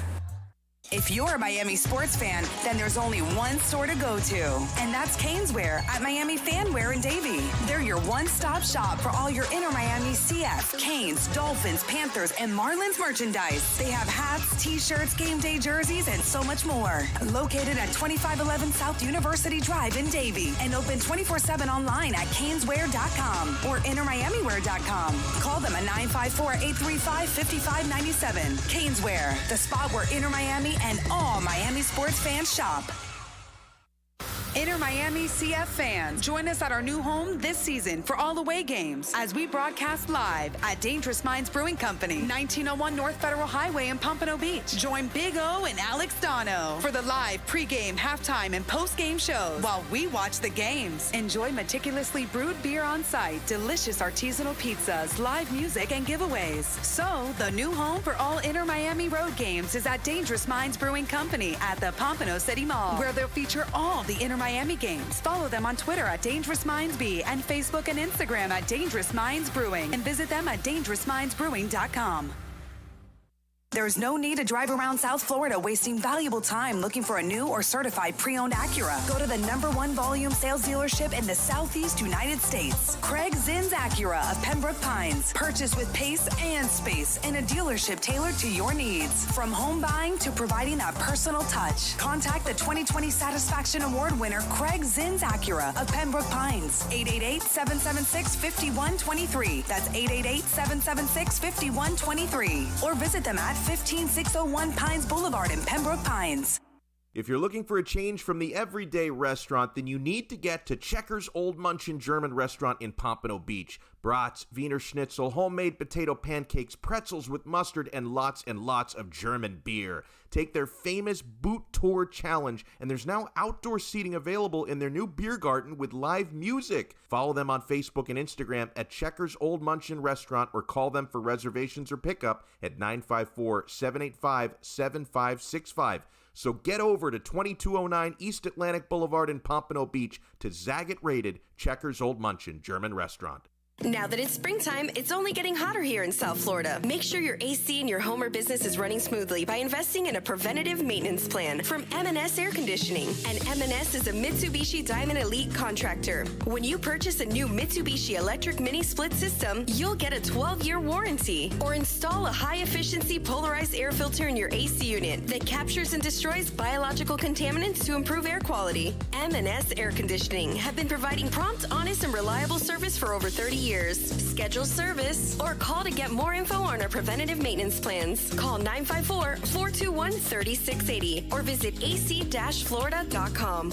If you're a Miami sports fan, then there's only one store to go to, and that's Kane's Wear at Miami Fanwear in Davie. They're your one-stop shop for all your InterMiami CF, Canes, Dolphins, Panthers, and Marlins merchandise. They have hats, t-shirts, game day jerseys, and so much more. Located at 2511 South University Drive in Davie, and open 24/7 online at caneswear.com or intermiamiwear.com. Call them at 954-835-5597. Kane's Wear, the spot where InterMiami and all Miami sports fans shop. InterMiami CF fans, join us at our new home this season for all away games as we broadcast live at Dangerous Minds Brewing Company, 1901 North Federal Highway in Pompano Beach. Join Big O and Alex Dono for the live pregame, halftime, and postgame shows while we watch the games. Enjoy meticulously brewed beer on site, delicious artisanal pizzas, live music, and giveaways. So, the new home for all InterMiami road games is at Dangerous Minds Brewing Company at the Pompano City Mall, where they'll feature all the InterMiami games. Follow them on Twitter at Dangerous Minds B and Facebook and Instagram at Dangerous Minds Brewing, and visit them at dangerousmindsbrewing.com. There's no need to drive around South Florida wasting valuable time looking for a new or certified pre-owned Acura. Go to the #1 volume sales dealership in the Southeast United States. Craig Zinn's Acura of Pembroke Pines. Purchase with pace and space in a dealership tailored to your needs. From home buying to providing that personal touch. Contact the 2020 Satisfaction Award winner Craig Zinn's Acura of Pembroke Pines. 888-776-5123. That's 888-776-5123. Or visit them at 15601 Pines Boulevard in Pembroke Pines.
If you're looking for a change from the everyday restaurant, then you need to get to Checkers Old Munchin German Restaurant in Pompano Beach. Brats, Wiener Schnitzel, homemade potato pancakes, pretzels with mustard, and lots of German beer. Take their famous Boot Tour Challenge, and there's now outdoor seating available in their new beer garden with live music. Follow them on Facebook and Instagram at Checkers Old Munchin Restaurant, or call them for reservations or pickup at 954-785-7565. So get over to 2209 East Atlantic Boulevard in Pompano Beach to Zagat-rated Checkers Old Munchin German Restaurant.
Now that it's springtime, it's only getting hotter here in South Florida. Make sure your AC in your home or business is running smoothly by investing in a preventative maintenance plan from M&S Air Conditioning. And M&S is a Mitsubishi Diamond Elite contractor. When you purchase a new Mitsubishi electric mini split system, you'll get a 12-year warranty. Or install a high-efficiency polarized air filter in your AC unit that captures and destroys biological contaminants to improve air quality. M&S Air Conditioning have been providing prompt, honest, and reliable service for over 30 years. Schedule service or call to get more info on our preventative maintenance plans. Call 954-421-3680 or visit ac-florida.com.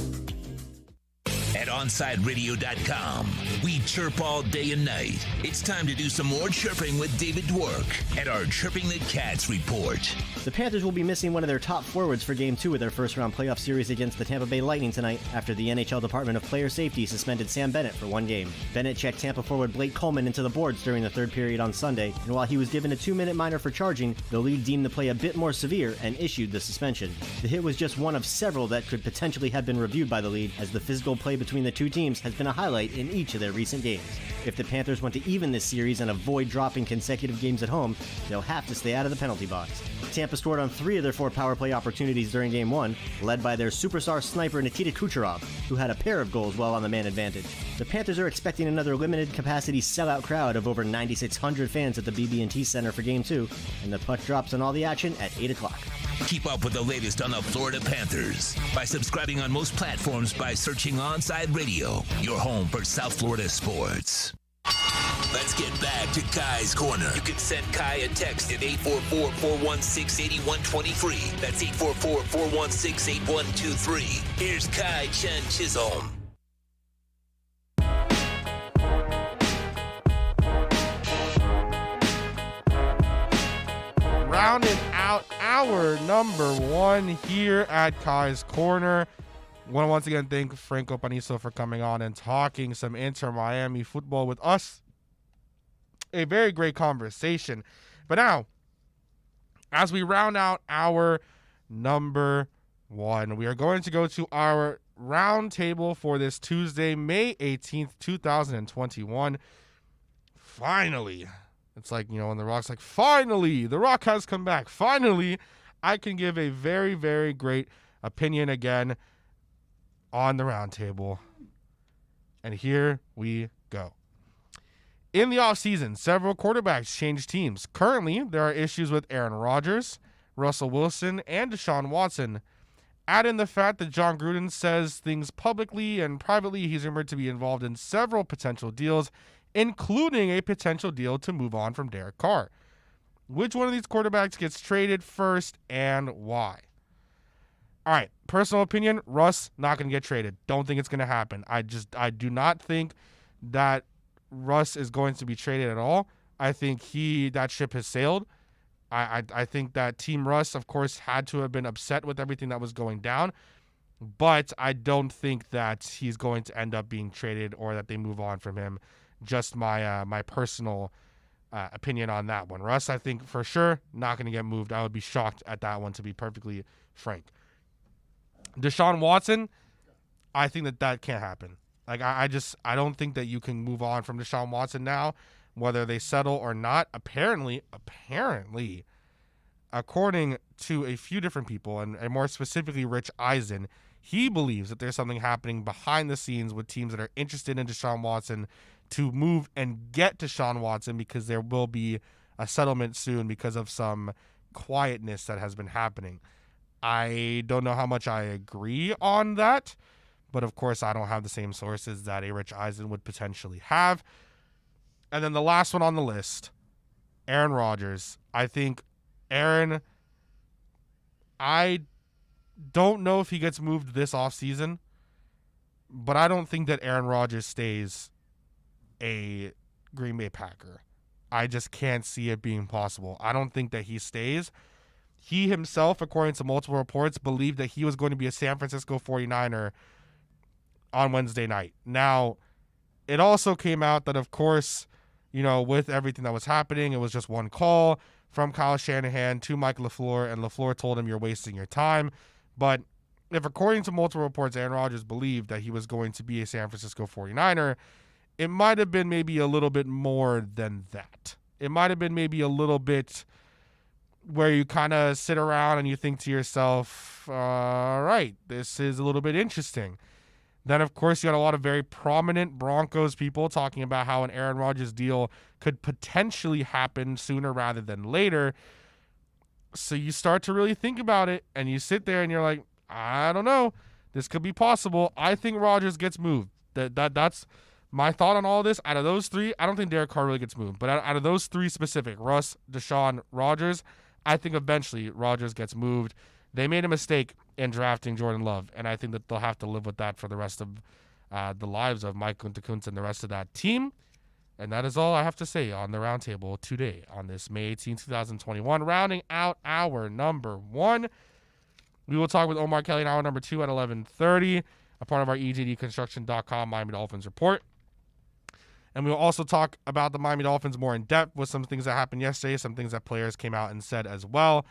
at OnsideRadio.com. We chirp all day and night. It's time to do some more chirping with David Dwork at our Chirping the Cats report.
The Panthers will be missing one of their top forwards for Game 2 of their first-round playoff series against the Tampa Bay Lightning tonight after the NHL Department of Player Safety suspended Sam Bennett for one game. Bennett checked Tampa forward Blake Coleman into the boards during the third period on Sunday, and while he was given a 2-minute minor for charging, the league deemed the play a bit more severe and issued the suspension. The hit was just one of several that could potentially have been reviewed by the league, as the physical play between the two teams has been a highlight in each of their recent games. If the Panthers want to even this series and avoid dropping consecutive games at home, they'll have to stay out of the penalty box. Tampa scored on 3 of their 4 power play opportunities during Game 1, led by their superstar sniper Nikita Kucherov, who had a pair of goals while on the man advantage. The Panthers are expecting another limited-capacity sellout crowd of over 9,600 fans at the BB&T Center for Game 2, and the puck drops on all the action at 8 o'clock.
Keep up with the latest on the Florida Panthers by subscribing on most platforms by searching Onside Radio, your home for South Florida sports. Let's get back to Kai's Corner. You can send Kai a text at 844-416-8123. That's 844-416-8123. Here's Kai Chen Chisholm.
Rounding out our number 1 here at Kai's Corner. I want to once again thank Franco Panizo for coming on and talking some InterMiami football with us. A very great conversation. But now, as we round out our number 1, we are going to go to our round table for this Tuesday, May 18th, 2021. Finally, it's like, when The Rock's like, finally, The Rock has come back. Finally, I can give a very, very great opinion again on the round table. And here we go. In the offseason, several quarterbacks changed teams. Currently, there are issues with Aaron Rodgers, Russell Wilson, and Deshaun Watson. Add in the fact that John Gruden says things publicly and privately. He's rumored to be involved in several potential deals, including a potential deal to move on from Derek Carr. Which one of these quarterbacks gets traded first and why? All right, personal opinion, Russ, not going to get traded. Don't think it's going to happen. I do not think that Russ is going to be traded at all. I think that ship has sailed. I think that Team Russ, of course, had to have been upset with everything that was going down, but I don't think that he's going to end up being traded or that they move on from him. Just my personal opinion on that one. Russ, I think for sure, not going to get moved. I would be shocked at that one, to be perfectly frank. Deshaun Watson, I think that can't happen. Like, I don't think that you can move on from Deshaun Watson now, whether they settle or not. Apparently, according to a few different people, and more specifically Rich Eisen, he believes that there's something happening behind the scenes with teams that are interested in Deshaun Watson to move and get Deshaun Watson, because there will be a settlement soon because of some quietness that has been happening. I don't know how much I agree on that, but of course I don't have the same sources that a Rich Eisen would potentially have. And then the last one on the list, Aaron Rodgers. I think Aaron, I don't know if he gets moved this offseason, but I don't think that Aaron Rodgers stays a Green Bay Packer. I just can't see it being possible. I don't think that he stays. He himself, according to multiple reports, believed that he was going to be a San Francisco 49er on Wednesday night. Now, it also came out that, of course, with everything that was happening, it was just one call from Kyle Shanahan to Mike LaFleur, and LaFleur told him, you're wasting your time. But if, according to multiple reports, Aaron Rodgers believed that he was going to be a San Francisco 49er, it might have been maybe a little bit more than that. It might have been maybe a little bit where you kind of sit around and you think to yourself, all right, this is a little bit interesting. Then, of course, you got a lot of very prominent Broncos people talking about how an Aaron Rodgers deal could potentially happen sooner rather than later. So you start to really think about it, and you sit there and you're like, I don't know. This could be possible. I think Rodgers gets moved. That's my thought on all of this. Out of those three, I don't think Derek Carr really gets moved. But out of those three specific, Russ, Deshaun, Rodgers, I think eventually Rodgers gets moved. They made a mistake in drafting Jordan Love, and I think that they'll have to live with that for the rest of the lives of Mike Gutekunst and the rest of that team. And that is all I have to say on the roundtable today on this May 18, 2021. Rounding out hour number 1, we will talk with Omar Kelly in hour number 2 at 11:30, a part of our EJDconstruction.com Miami Dolphins report. And we will also talk about the Miami Dolphins more in depth with some things that happened yesterday, some things that players came out and said as well,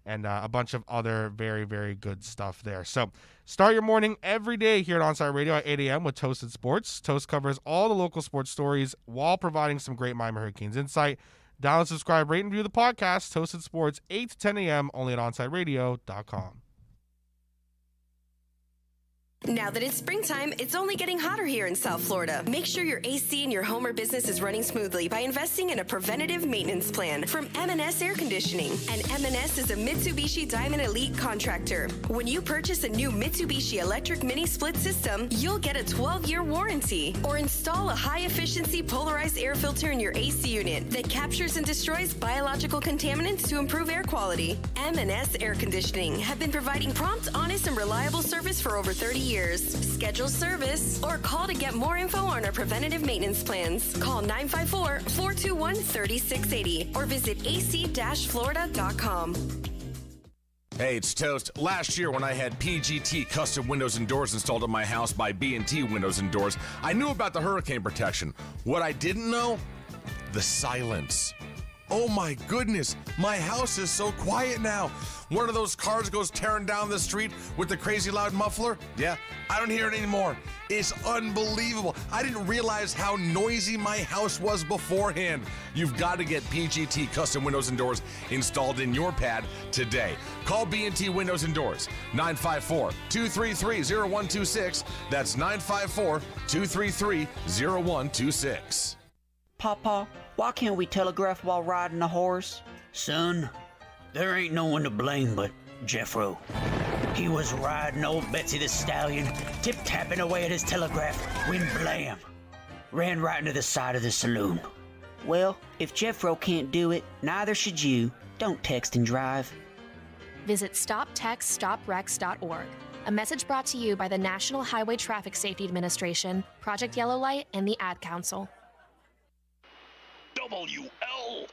and a bunch of other very, very good stuff there. So start your morning every day here at Onside Radio at 8 a.m. with Toasted Sports. Toast covers all the local sports stories while providing some great Miami Hurricanes insight. Download, subscribe, rate, and review the podcast, Toasted Sports, 8 to 10 a.m. only at OnsideRadio.com.
Now that it's springtime, it's only getting hotter here in South Florida. Make sure your AC in your home or business is running smoothly by investing in a preventative maintenance plan from M&S Air Conditioning. And M&S is a Mitsubishi Diamond Elite contractor. When you purchase a new Mitsubishi electric mini split system, you'll get a 12-year warranty. Or install a high-efficiency polarized air filter in your AC unit that captures and destroys biological contaminants to improve air quality. M&S Air Conditioning have been providing prompt, honest, and reliable service for over 30 years. Schedule service or call to get more info on our preventative maintenance plans. Call 954-421-3680 or visit ac-florida.com.
Hey, it's Toast. Last year when I had PGT custom windows and doors installed in my house by B&T Windows and Doors, I knew about the hurricane protection. What I didn't know? The silence. Oh my goodness, my house is so quiet now. One of those cars goes tearing down the street with the crazy loud muffler. Yeah, I don't hear it anymore. It's unbelievable. I didn't realize how noisy my house was beforehand. You've got to get PGT custom windows and doors installed in your pad today. Call B&T Windows and Doors, 954-233-0126. That's 954-233-0126.
Papa, why can't we telegraph while riding a horse?
Son, there ain't no one to blame but Jeffro. He was riding old Betsy the Stallion, tip-tapping away at his telegraph, when blam, ran right into the side of the saloon.
Well, if Jeffro can't do it, neither should you. Don't text and drive.
Visit StopTextStopWrecks.org. A message brought to you by the National Highway Traffic Safety Administration, Project Yellow Light, and the Ad Council.
WLESPN.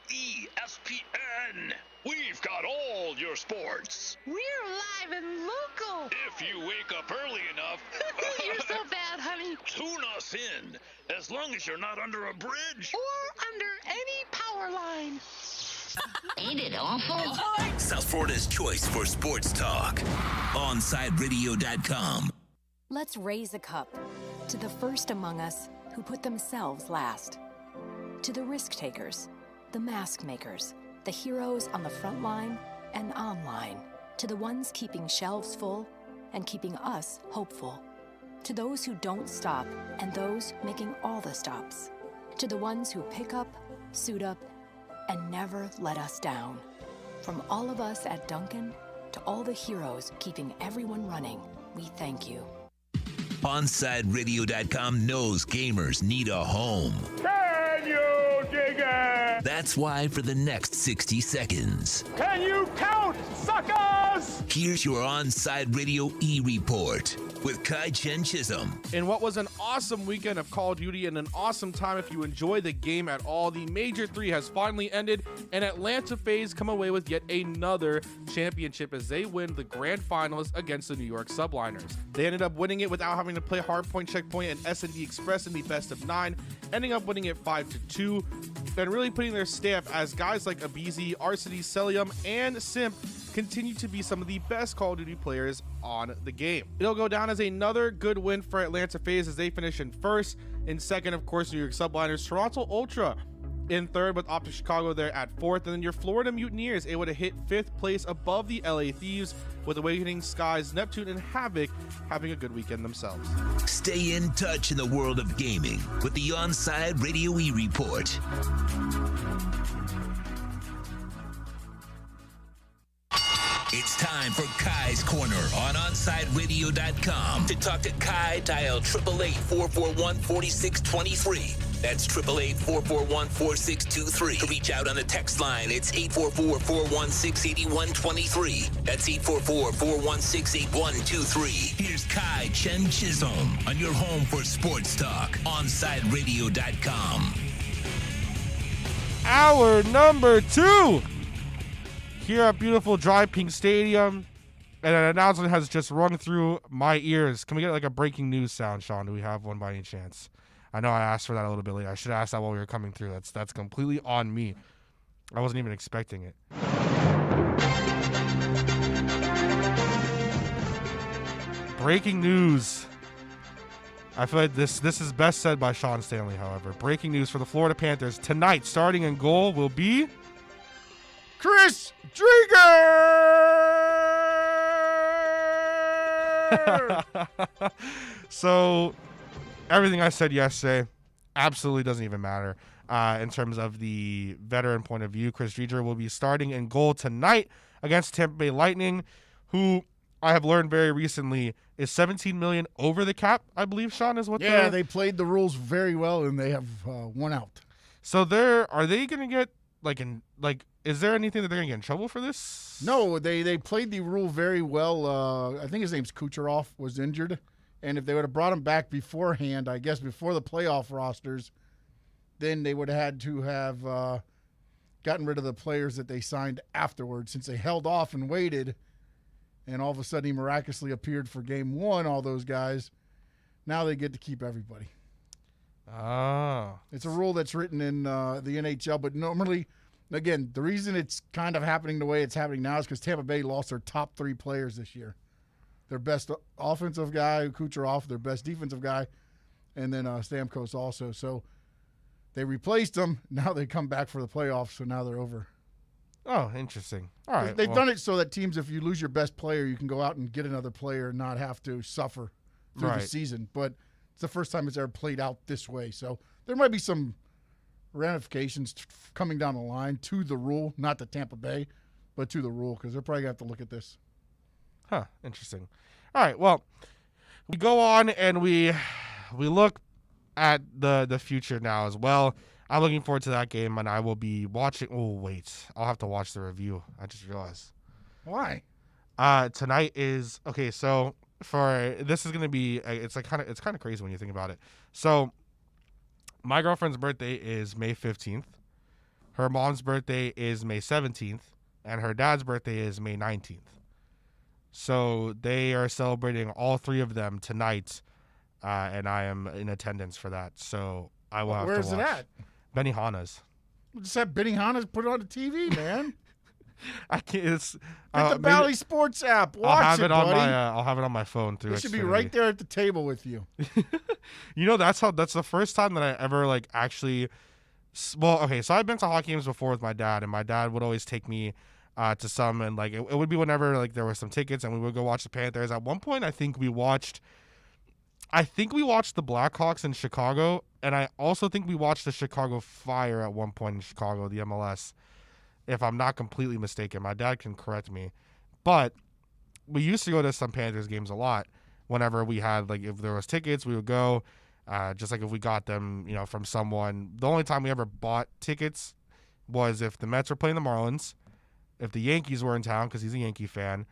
We've got all your sports.
We're live and local.
If you wake up early enough.
You're so bad, honey.
Tune us in, as long as you're not under a bridge.
Or under any power line.
Ain't it awful?
South Florida's choice for sports talk. OnsideRadio.com.
Let's raise a cup to the first among us who put themselves last. To the risk takers, the mask makers, the heroes on the front line and online. To the ones keeping shelves full and keeping us hopeful. To those who don't stop and those making all the stops. To the ones who pick up, suit up, and never let us down. From all of us at Duncan to all the heroes keeping everyone running, we thank you.
OnsideRadio.com knows gamers need a home.
Can you dig it?
That's why for the next 60 seconds,
Can you count, suckers?
here's your Onside Radio E-Report with Kai Chen Chisholm.
In what was an awesome weekend of Call of Duty and an awesome time if you enjoy the game at all, the Major 3 has finally ended, and Atlanta FaZe come away with yet another championship as they win the grand finals against the New York Subliners. They ended up winning it without having to play Hardpoint, Checkpoint, and S&D Express in the best of 9, ending up winning it 5-2, and really putting their stamp as guys like Abizi, Arsity, Celium, and Simp continue to be some of the best Call of Duty players on the game. It'll go down as another good win for Atlanta FaZe as they finish in first. In second, of course, New York Subliners. Toronto Ultra in third with Optic Chicago there at fourth. And then your Florida Mutineers able to hit fifth place above the LA Thieves with Awakening Skies, Neptune, and Havoc having a good weekend themselves.
Stay in touch in the world of gaming with the Onside Radio E-Report. It's time for Kai's Corner on OnsideRadio.com. To talk to Kai, dial 888-441-4623. That's 888-441-4623. To reach out on the text line, it's 844-416-8123. That's 844-416-8123. Here's Kai Chen Chisholm on your home for sports talk, OnSideRadio.com.
Hour number 2 here at beautiful Dry Pink Stadium. And an announcement has just rung through my ears. Can we get like a breaking news sound, Sean? Do we have one by any chance? I know I asked for that a little bit later. I should have asked that while we were coming through. That's completely on me. I wasn't even expecting it. Breaking news. I feel like this is best said by Sean Stanley, however. Breaking news for the Florida Panthers. Tonight, starting in goal will be
Chris Drieger!
So, everything I said yesterday absolutely doesn't even matter. In terms of the veteran point of view, Chris Drieger will be starting in goal tonight against Tampa Bay Lightning, who I have learned very recently is $17 million over the cap, I believe, Sean, is what
they played the rules very well, and they have one out.
So are they going to get, is there anything that they're going to get in trouble for this?
No, they played the rule very well. I think his name's Kucherov was injured. And if they would have brought him back beforehand, I guess before the playoff rosters, then they would have had to have gotten rid of the players that they signed afterwards, since they held off and waited. And all of a sudden he miraculously appeared for game 1, all those guys. Now they get to keep everybody.
Oh.
It's a rule that's written in the NHL, but normally – again, the reason it's kind of happening the way it's happening now is because Tampa Bay lost their top 3 players this year. Their best offensive guy, Kucherov, their best defensive guy, and then Stamkos also. So they replaced them. Now they come back for the playoffs, so now they're over.
Oh, interesting. All right.
They've done it so that teams, if you lose your best player, you can go out and get another player and not have to suffer through the season. But it's the first time it's ever played out this way. So there might be some ramifications coming down the line to the rule, not to Tampa Bay, but to the rule, because they're probably going to have to look at this.
Huh, interesting. All right, well, we go on and we look at the future now as well. I'm looking forward to that game, and I will be watching. Oh, wait. I'll have to watch the review. I just realized.
Why?
Tonight is okay. So this is going to be it's kind of crazy when you think about it. So my girlfriend's birthday is May 15th. Her mom's birthday is May 17th, and her dad's birthday is May 19th. So they are celebrating all 3 of them tonight, and I am in attendance for that. So I will have to watch.
Where's it at?
Benihana's.
Just have Benihana's put it on the TV, man.
I can't. It's
Get the Bally Sports app. Watch
I'll
buddy.
I'll have it on my phone through.
It should be
Xfinity.
right there at the table with you.
You know, that's the first time that I ever actually. Well, okay, so I've been to hockey games before with my dad, and my dad would always take me to some, and it would be whenever there were some tickets, and we would go watch the Panthers. At one point, I think we watched the Blackhawks in Chicago, and I also think we watched the Chicago Fire at one point in Chicago, the MLS. If I'm not completely mistaken, my dad can correct me, but we used to go to some Panthers games a lot. Whenever we had if there was tickets, we would go. Just if we got them, from someone. The only time we ever bought tickets was if the Mets were playing the Marlins, if the Yankees were in town because he's a Yankee fan,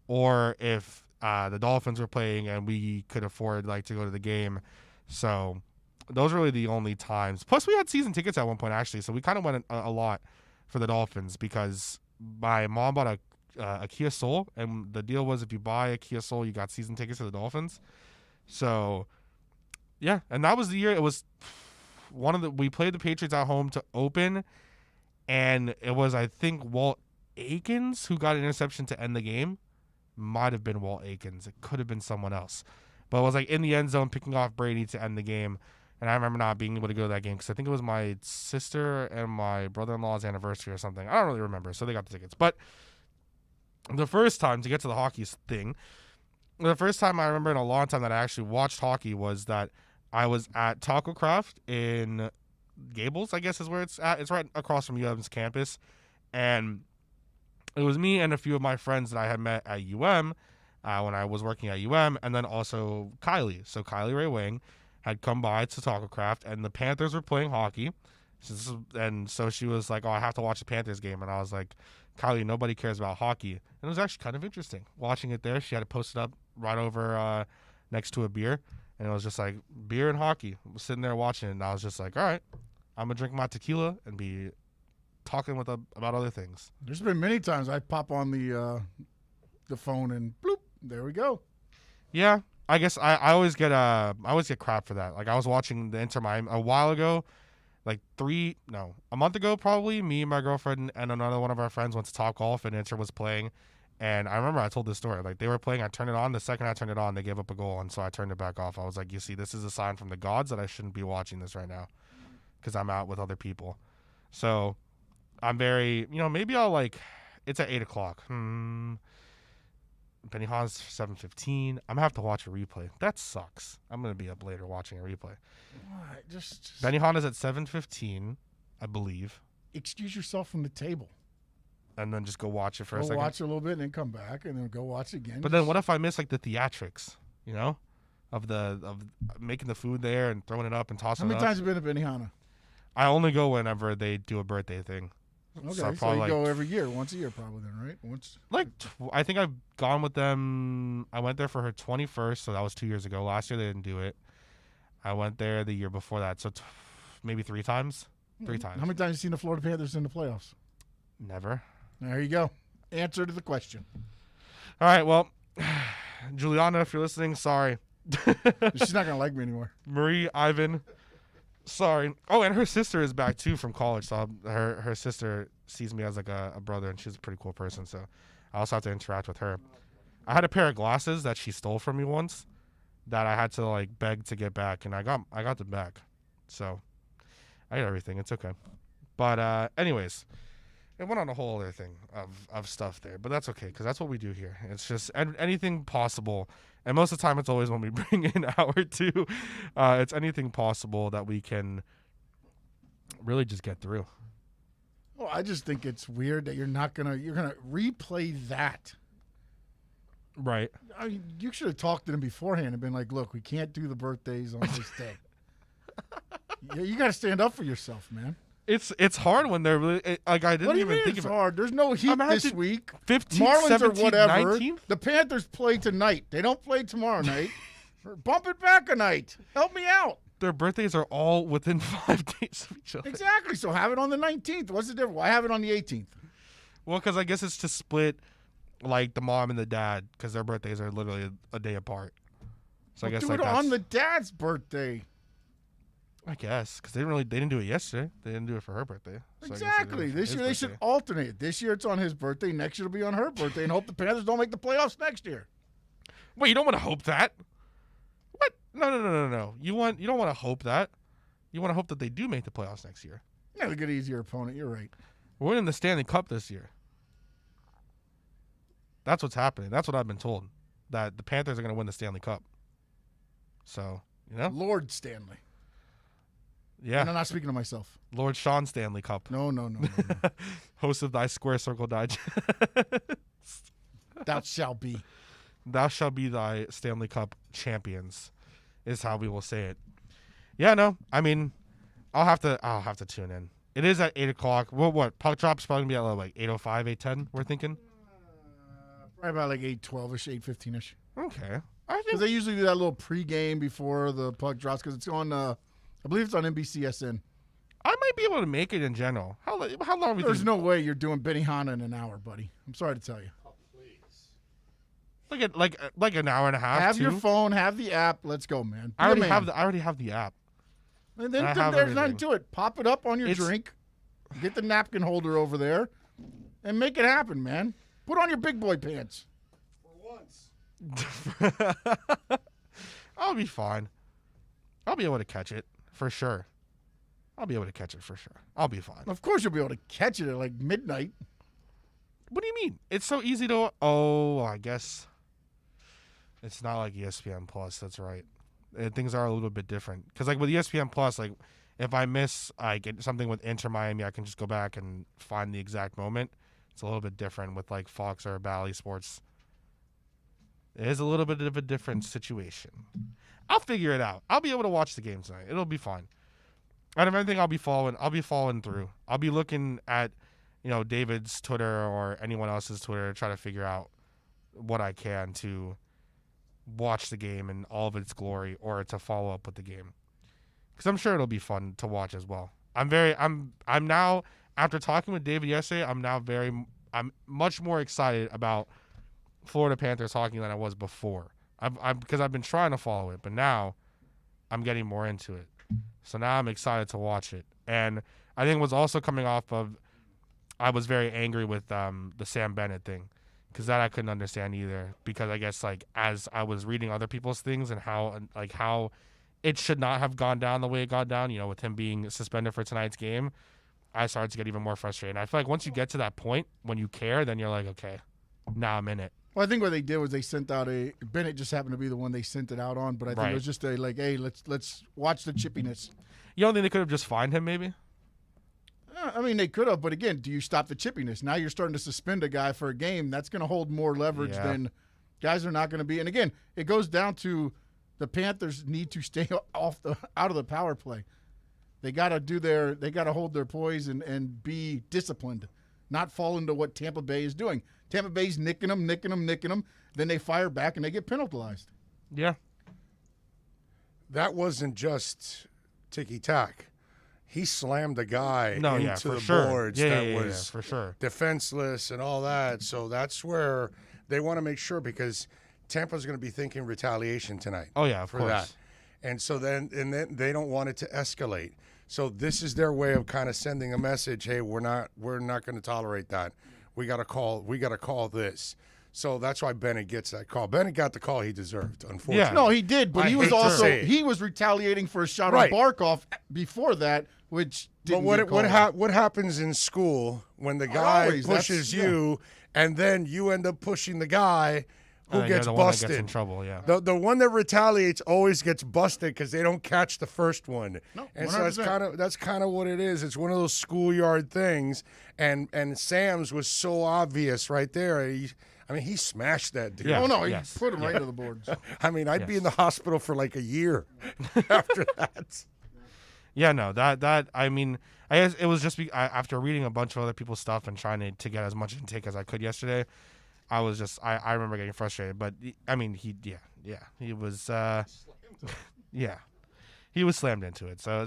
or if the Dolphins were playing and we could afford to go to the game. So those are really the only times. Plus, we had season tickets at one point actually, so we kind of went a lot for the Dolphins because my mom bought a Kia Soul, and the deal was if you buy a Kia Soul, you got season tickets to the Dolphins. So. Yeah, and that was the year. It was we played the Patriots at home to open, and it was, I think, Walt Aikens who got an interception to end the game. Might have been Walt Aikens. It could have been someone else. But it was in the end zone picking off Brady to end the game. And I remember not being able to go to that game because I think it was my sister and my brother-in-law's anniversary or something. I don't really remember, so they got the tickets. But the first time, to get to the hockey thing, the first time I remember in a long time that I actually watched hockey was that I was at Taco Craft in Gables, I guess is where it's at. It's right across from UM's campus. And it was me and a few of my friends that I had met at UM when I was working at UM, and then also Kylie. So Kylie Ray Wang had come by to Talkcraft, and the Panthers were playing hockey. And so she was like, oh, I have to watch the Panthers game. And I was like, Kylie, nobody cares about hockey. And it was actually kind of interesting watching it there. She had it posted up right over next to a beer. And it was just like beer and hockey. I was sitting there watching it, and I was just like, all right, I'm going to drink my tequila and be talking about other things.
There's been many times I pop on the phone and bloop, there we go.
Yeah, I guess I always get crap for that. Like, I was watching the InterMiami a while ago, like a month ago probably. Me and my girlfriend and another one of our friends went to Topgolf, and Inter was playing. And I remember I told this story. Like, they were playing, I turned it on. The second I turned it on, they gave up a goal, and so I turned it back off. I was like, you see, this is a sign from the gods that I shouldn't be watching this right now because I'm out with other people. So I'm very, maybe I'll it's at 8 o'clock. Benihana's 7:15. I'm going to have to watch a replay. That sucks. I'm going to be up later watching a replay.
Just
Benihana's at 7:15, I believe.
Excuse yourself from the table.
And then just go watch it for a
Go
second.
watch it a little bit and then come back and then go watch it again.
But then what if I miss the theatrics, of making the food there and throwing it up and tossing it up?
How many times have you been to Benihana?
I only go whenever they do a birthday thing.
Okay, so you go every year, once a year probably then, right? Once.
I think I've gone with them. I went there for her 21st, so that was 2 years ago. Last year they didn't do it. I went there the year before that, so maybe 3 times. 3 times.
How many times have you seen the Florida Panthers in the playoffs?
Never.
There you go. Answer to the question.
All right, well, Juliana, if you're listening, sorry.
She's not going to like me anymore.
Marie, Ivan, sorry. Oh, and her sister is back, too, from college. So her sister sees me as a brother, and she's a pretty cool person. So I also have to interact with her. I had a pair of glasses that she stole from me once that I had to, beg to get back, and I got them back. So I got everything. It's okay. But anyways, it went on a whole other thing of stuff there, but that's okay because that's what we do here. It's just anything possible, and most of the time it's always when we bring in our two. It's anything possible that we can really just get through.
Well, I just think it's weird that you're gonna replay that.
Right.
I mean, you should have talked to them beforehand and been like, "Look, we can't do the birthdays on this day." You got to stand up for yourself, man.
It's hard when they're really I didn't
What do you
even
mean
think
it's
of it.
hard? There's no heat this week.
15th,
Marlins
17th,
or whatever.
19th?
The Panthers play tonight. They don't play tomorrow night. Bump it back a night. Help me out.
Their birthdays are all within 5 days of each other.
Exactly. So have it on the 19th. What's the difference? Why have it on the 18th?
Well, because I guess it's to split the mom and the dad because their birthdays are literally a day apart. So I guess
do it on the dad's birthday.
I guess because they didn't do it yesterday. They didn't do it for her birthday. So
Exactly. This year they should alternate. This year it's on his birthday. Next year it'll be on her birthday, and hope the Panthers don't make the playoffs next year.
Wait, you don't want to hope that? What? No. You don't want to hope that. You want to hope that they do make the playoffs next year.
Yeah, they get an easier opponent. You're right.
We're winning the Stanley Cup this year. That's what's happening. That's what I've been told. That the Panthers are going to win the Stanley Cup. So,
Lord Stanley.
Yeah.
And I'm not speaking to myself.
Lord Sean Stanley Cup.
No.
Host of thy Square Circle Digest.
Thou shalt be.
Thou shalt be thy Stanley Cup champions, is how we will say it. Yeah, no. I mean, I'll have to tune in. It is at 8 o'clock. Well, what? Puck drop's probably going to be at 8:05, 8:10, we're thinking?
Probably about 8:12-ish, 8:15-ish.
Okay.
Because they usually do that little pregame before the puck drops because it's on, I believe it's on NBCSN.
I might be able to make it in general. How long are we
There's no way you're doing Benihana in an hour, buddy. I'm sorry to tell you.
Like an hour and a half.
Have your phone, have the app. Let's go, man.
I already have the app.
And then there's nothing to it. Pop it up on your drink. Get the napkin holder over there, and make it happen, man. Put on your big boy pants.
For once. I'll be fine. I'll be able to catch it for sure. I'll be fine.
Of course you'll be able to catch it at midnight.
What do you mean? It's so easy to. Oh, I guess it's not like ESPN Plus. That's right. Things are a little bit different because with ESPN Plus, if I miss something with InterMiami, I can just go back and find the exact moment. It's a little bit different with Fox or Bally Sports. It is a little bit of a different situation. I'll figure it out. I'll be able to watch the game tonight. It'll be fine. Out of everything, I'll be following through. I'll be looking at, David's Twitter or anyone else's Twitter to try to figure out what I can to watch the game in all of its glory or to follow up with the game. Because I'm sure it'll be fun to watch as well. I'm now, after talking with David yesterday, I'm much more excited about Florida Panthers hockey than I was before. Because I've been trying to follow it, but now I'm getting more into it. So now I'm excited to watch it. And I think what's also coming off of, I was very angry with the Sam Bennett thing, because that I couldn't understand either. Because I guess as I was reading other people's things and how it should not have gone down the way it got down, with him being suspended for tonight's game, I started to get even more frustrated. And I feel like once you get to that point when you care, then you're like, okay, now I'm in it.
Well, I think what they did was they sent out Bennett just happened to be the one they sent it out on, but I think it was just hey, let's watch the chippiness.
You don't think they could have just fined him maybe?
I mean, they could have, but again, do you stop the chippiness? Now you're starting to suspend a guy for a game. That's going to hold more leverage than guys are not going to be. And again, it goes down to the Panthers need to stay out of the power play. They got to hold their poise and be disciplined, not fall into what Tampa Bay is doing. Tampa Bay's nicking them. Then they fire back and they get penalized.
Yeah.
That wasn't just ticky-tack. He slammed a guy into the boards that was
for sure
defenseless and all that. So that's where they want to make sure, because Tampa's going to be thinking retaliation tonight.
Oh, yeah, of course.
that. And so then they don't want it to escalate. So this is their way of kind of sending a message, hey, we're not going to tolerate that. We got to call this. So that's why Bennett gets that call. Bennett got the call he deserved, unfortunately.
Yeah. No, he did, but he was retaliating for a shot on Barkov before that, which didn't get called.
What happens in school when the guy pushes you and then you end up pushing the guy who gets busted?
Gets in trouble, yeah.
The one that retaliates always gets busted because they don't catch the first one.
No,
and so that's kind of what it is. It's one of those schoolyard things, and Sam's was so obvious right there. He smashed that dude.
Yeah. Oh, no, he put him right to the boards.
I mean, I'd be in the hospital for like a year after that.
Yeah, no, I guess it was just after reading a bunch of other people's stuff and trying to get as much intake as I could yesterday, I was just, I remember getting frustrated. But, I mean, he was, he was slammed into it. So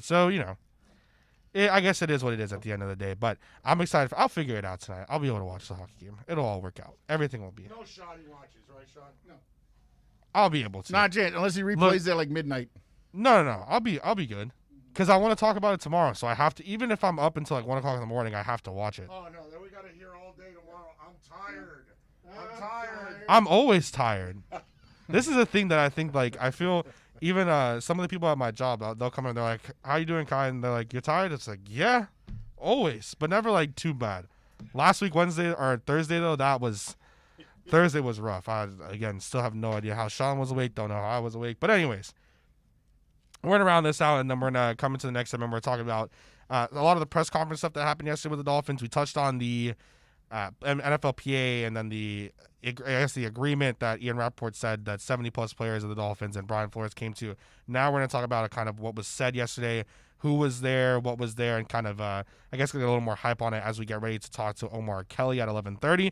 I guess it is what it is at the end of the day. But I'm excited. I'll figure it out tonight. I'll be able to watch the hockey game. It'll all work out. Everything will be.
No shot he watches, right, Sean? No.
I'll be able to.
Not yet, unless he replays it like midnight.
No. I'll be good. Because I want to talk about it tomorrow. So I have to, even if I'm up until like 1 o'clock in the morning, I have to watch it.
Oh, no. Then we got to hear all day tomorrow. I'm tired.
I'm always tired. This is a thing that I think, I feel even some of the people at my job, they'll come in, they're like, how you doing, Kai? And they're like, you're tired? It's like, yeah, always, but never too bad. Last week, Thursday, though, Thursday was rough. I, again, still have no idea how Sean was awake. Don't know how I was awake. But anyways, we're going to round this out, and then we're going to come into the next segment. We're talking about a lot of the press conference stuff that happened yesterday with the Dolphins. We touched on the NFLPA and then the agreement that Ian Rappaport said that 70-plus players of the Dolphins and Brian Flores came to. Now we're going to talk about kind of what was said yesterday, who was there, what was there, and kind of, I guess, get a little more hype on it as we get ready to talk to Omar Kelly at 11:30.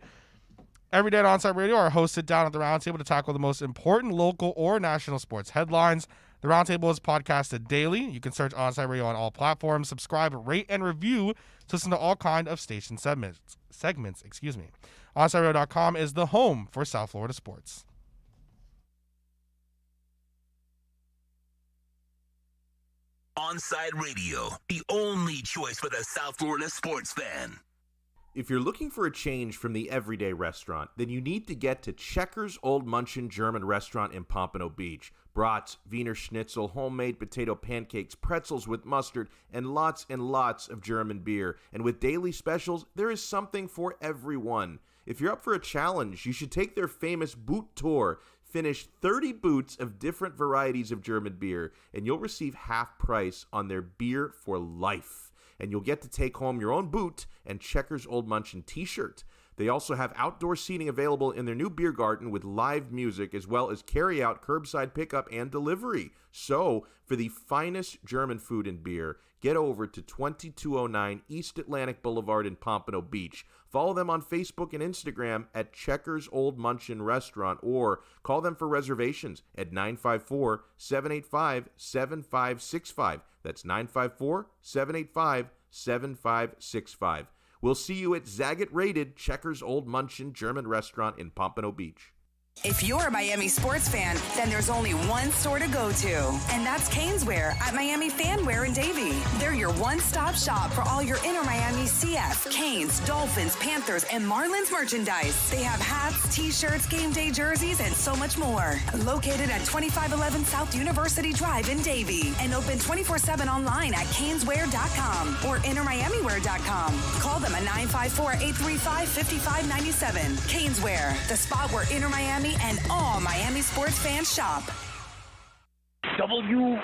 Every day on Onside Radio, our hosts sit down at the roundtable to tackle the most important local or national sports headlines. The roundtable is podcasted daily. You can search Onside Radio on all platforms, subscribe, rate, and review to listen to all kind of station segments. OnsideRadio.com is the home for South Florida sports.
Onside Radio, the only choice for the South Florida sports fan.
If you're looking for a change from the everyday restaurant, then you need to get to Checkers Old Munchin German Restaurant in Pompano Beach. Brats, Wiener Schnitzel, homemade potato pancakes, pretzels with mustard, and lots of German beer. And with daily specials, there is something for everyone. If you're up for a challenge, you should take their famous boot tour. Finish 30 boots of different varieties of German beer, and you'll receive half price on their beer for life. And you'll get to take home your own boot and Checkers Old Munchin t-shirt. They also have outdoor seating available in their new beer garden with live music, as well as carry-out, curbside pickup, and delivery. So, for the finest German food and beer, get over to 2209 East Atlantic Boulevard in Pompano Beach. Follow them on Facebook and Instagram at Checkers Old Munchin Restaurant, or call them for reservations at 954-785-7565. That's 954-785-7565. We'll see you at Zagat-rated Checkers Old Munchin German Restaurant in Pompano Beach.
If you're a Miami sports fan, then there's only one store to go to, and that's Kane's Wear at Miami Fanwear in Davie. They're your one-stop shop for all your InterMiami CF, Canes, Dolphins, Panthers, and Marlins merchandise. They have hats, t-shirts, game day jerseys, and so much more. Located at 2511 South University Drive in Davie, and open 24/7 online at caneswear.com or intermiamiwear.com. Call them at 954-835-5597. Kane's Wear, the spot where InterMiami and all Miami sports fans shop.
WLEN,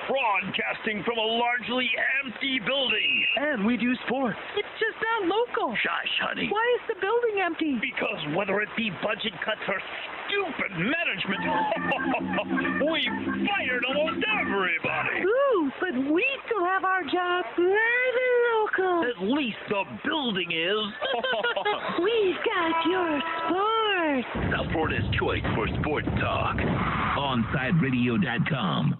broadcasting from a largely empty building.
And we do sports. It's just not local.
Shush, honey.
Why is the building empty?
Because whether it be budget cuts or stupid management, we've fired almost everybody.
Ooh, but we still have our job live and local.
At least the building is.
We've got your sports.
South Florida's choice for sports talk. OnSideRadio.com.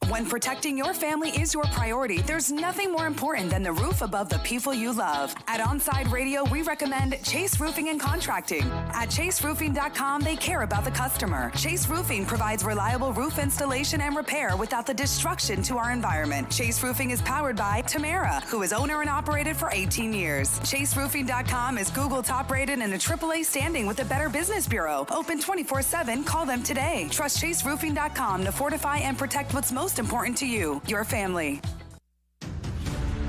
When protecting your family is your priority, there's nothing more important than the roof above the people you love. At Onside Radio, we recommend Chase Roofing and Contracting. At chaseroofing.com, they care about the customer. Chase Roofing provides reliable roof installation and repair without the destruction to our environment. Chase Roofing is powered by Tamara, who is owner and operated for 18 years. chaseroofing.com is Google top rated and a AAA standing with the Better Business Bureau. Open 24/7. Call them today. Trust chaseroofing.com to fortify and protect what's most important to you, your family.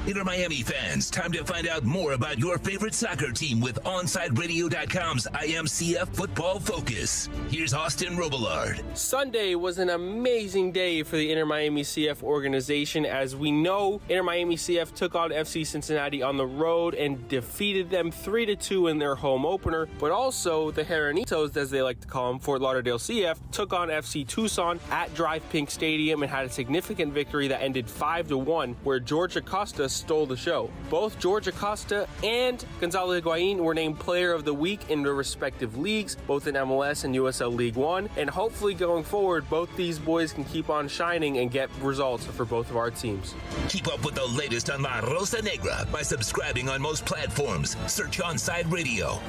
InterMiami fans, time to find out more about your favorite soccer team with OnSideRadio.com's IMCF Football Focus. Here's Austin Robillard.
Sunday was an amazing day for the InterMiami CF organization. As we know, InterMiami CF took on FC Cincinnati on the road and defeated them 3-2 in their home opener. But also, the Heranitos, as they like to call them, Fort Lauderdale CF, took on FC Tucson at Drive Pink Stadium and had a significant victory that ended 5-1, where George Acosta stole the show. Both George Acosta and Gonzalo Higuain were named Player of the Week in their respective leagues, both in MLS and USL League One, and hopefully going forward, both these boys can keep on shining and get results for both of our teams.
Keep up with the latest on La Rosa Negra by subscribing on most platforms. Search Onside Radio.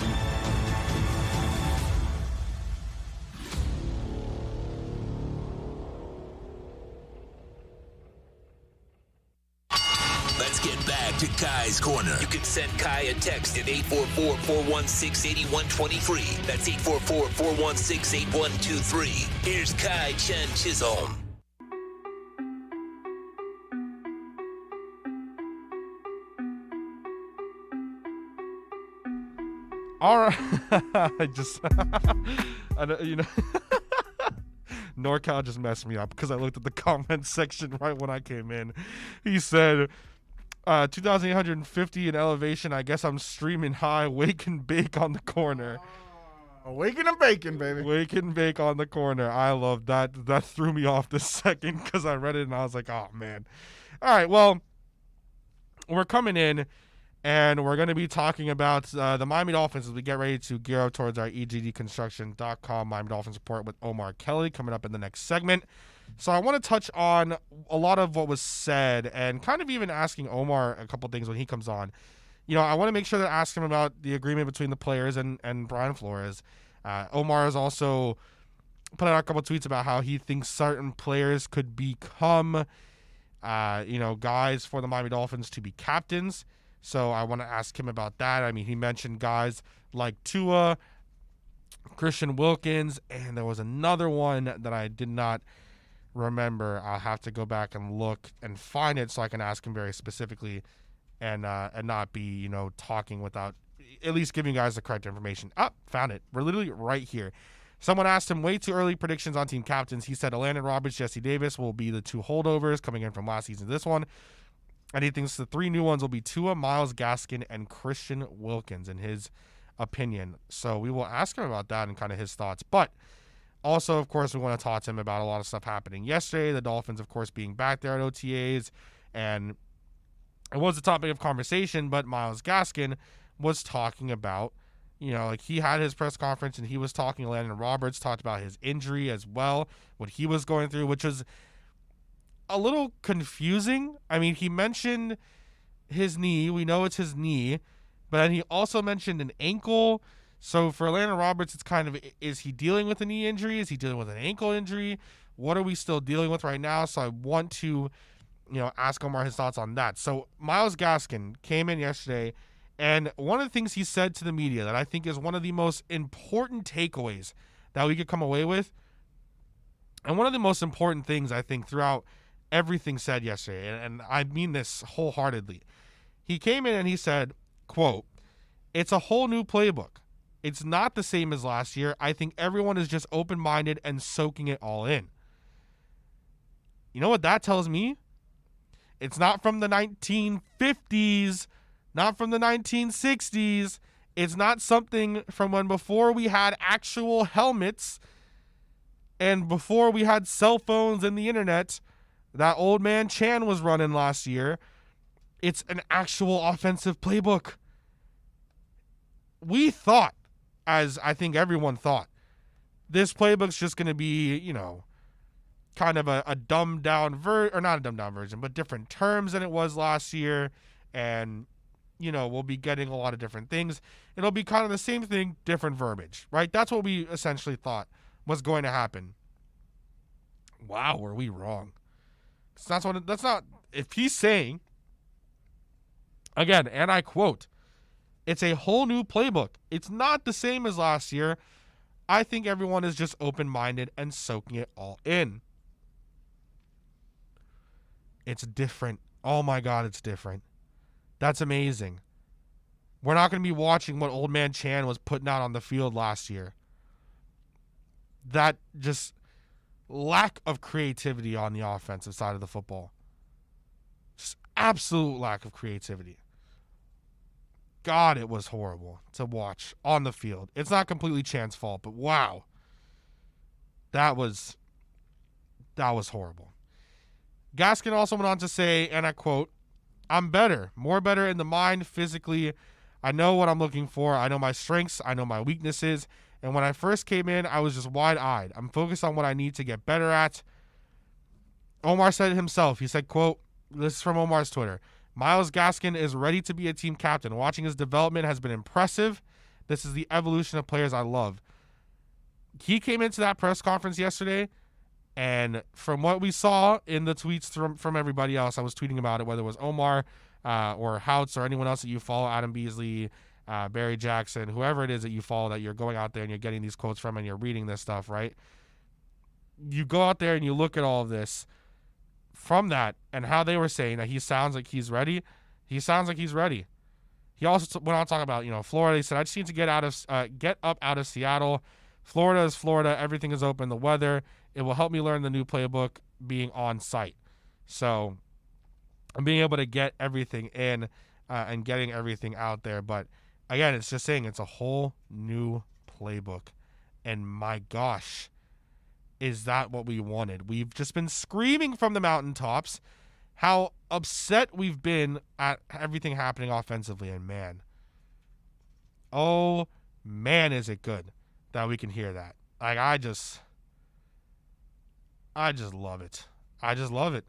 Let's get back to Kai's Corner. You can send Kai a text at 844-416-8123. That's 844-416-8123. Here's Kai Chen Chisholm.
All right. NorCal just messed me up because I looked at the comment section right when I came in. He said, 2,850 in elevation. I guess I'm streaming high. Wake and bake on the corner.
Waking and baking, baby.
Wake and bake on the corner. I love that. That threw me off this second because I read it and I was like, oh, man. All right, well, we're coming in and we're going to be talking about the Miami Dolphins as we get ready to gear up towards our EGDconstruction.com Miami Dolphins report with Omar Kelly coming up in the next segment. So I want to touch on a lot of what was said and kind of even asking Omar a couple things when he comes on. You know, I want to make sure to ask him about the agreement between the players and Brian Flores. Omar has also put out a couple tweets about how he thinks certain players could become, guys for the Miami Dolphins to be captains. So I want to ask him about that. I mean, he mentioned guys like Tua, Christian Wilkins, and there was another one that I did not remember. I'll have to go back and look and find it so I can ask him very specifically and not be, talking without at least giving you guys the correct information. Found it. We're literally right here. Someone asked him way too early predictions on team captains. He said Landon Roberts, Jesse Davis will be the two holdovers coming in from last season to this one. And he thinks the 3 new ones will be Tua, Myles Gaskin, and Christian Wilkins, in his opinion. So we will ask him about that and kind of his thoughts. But also, of course, we want to talk to him about a lot of stuff happening yesterday. The Dolphins, of course, being back there at OTAs. And it was a topic of conversation, but Myles Gaskin was talking about, like he had his press conference and he was talking. Landon Roberts talked about his injury as well, what he was going through, which was a little confusing. I mean, he mentioned his knee. We know it's his knee, but then he also mentioned an ankle. So for Landon Roberts, it's kind of, is he dealing with a knee injury? Is he dealing with an ankle injury? What are we still dealing with right now? So I want to, ask Omar his thoughts on that. So Myles Gaskin came in yesterday, and one of the things he said to the media that I think is one of the most important takeaways that we could come away with, and one of the most important things I think throughout everything said yesterday, and I mean this wholeheartedly, he came in and he said, quote, "It's a whole new playbook. It's not the same as last year. I think everyone is just open-minded and soaking it all in." You know what that tells me? It's not from the 1950s, not from the 1960s. It's not something from when before we had actual helmets and before we had cell phones and the internet that old man Chan was running last year. It's an actual offensive playbook. We thought, as I think everyone thought, this playbook's just going to be, kind of a dumbed down or not a dumbed down version, but different terms than it was last year. And, we'll be getting a lot of different things. It'll be kind of the same thing, different verbiage, right? That's what we essentially thought was going to happen. Wow, were we wrong? That's not, if he's saying, again, and I quote, "It's a whole new playbook. It's not the same as last year. I think everyone is just open-minded and soaking it all in." It's different. Oh my God, it's different. That's amazing. We're not going to be watching what old man Chan was putting out on the field last year. That just lack of creativity on the offensive side of the football. Just absolute lack of creativity. God, it was horrible to watch on the field. It's not completely Chan's fault, but wow. That was horrible. Gaskin also went on to say, and I quote, "I'm better, more better in the mind, physically. I know what I'm looking for. I know my strengths. I know my weaknesses. And when I first came in, I was just wide-eyed. I'm focused on what I need to get better at." Omar said it himself. He said, quote, this is from Omar's Twitter, "Myles Gaskin is ready to be a team captain. Watching his development has been impressive. This is the evolution of players I love." He came into that press conference yesterday, and from what we saw in the tweets from everybody else, I was tweeting about it, whether it was Omar or Houts or anyone else that you follow, Adam Beasley, Barry Jackson, whoever it is that you follow that you're going out there and you're getting these quotes from and you're reading this stuff, right? You go out there and you look at all of this from that and how they were saying that he sounds like he's ready. He sounds like he's ready. He also went on to talk about, Florida. He said, "I just need to get up out of Seattle. Florida is Florida. Everything is open. The weather, it will help me learn the new playbook being on site." So I'm being able to get everything in and getting everything out there. But again, it's just saying it's a whole new playbook. And my gosh, is that what we wanted? We've just been screaming from the mountaintops how upset we've been at everything happening offensively. And man, oh man, is it good that we can hear that. Like, I just love it. I just love it.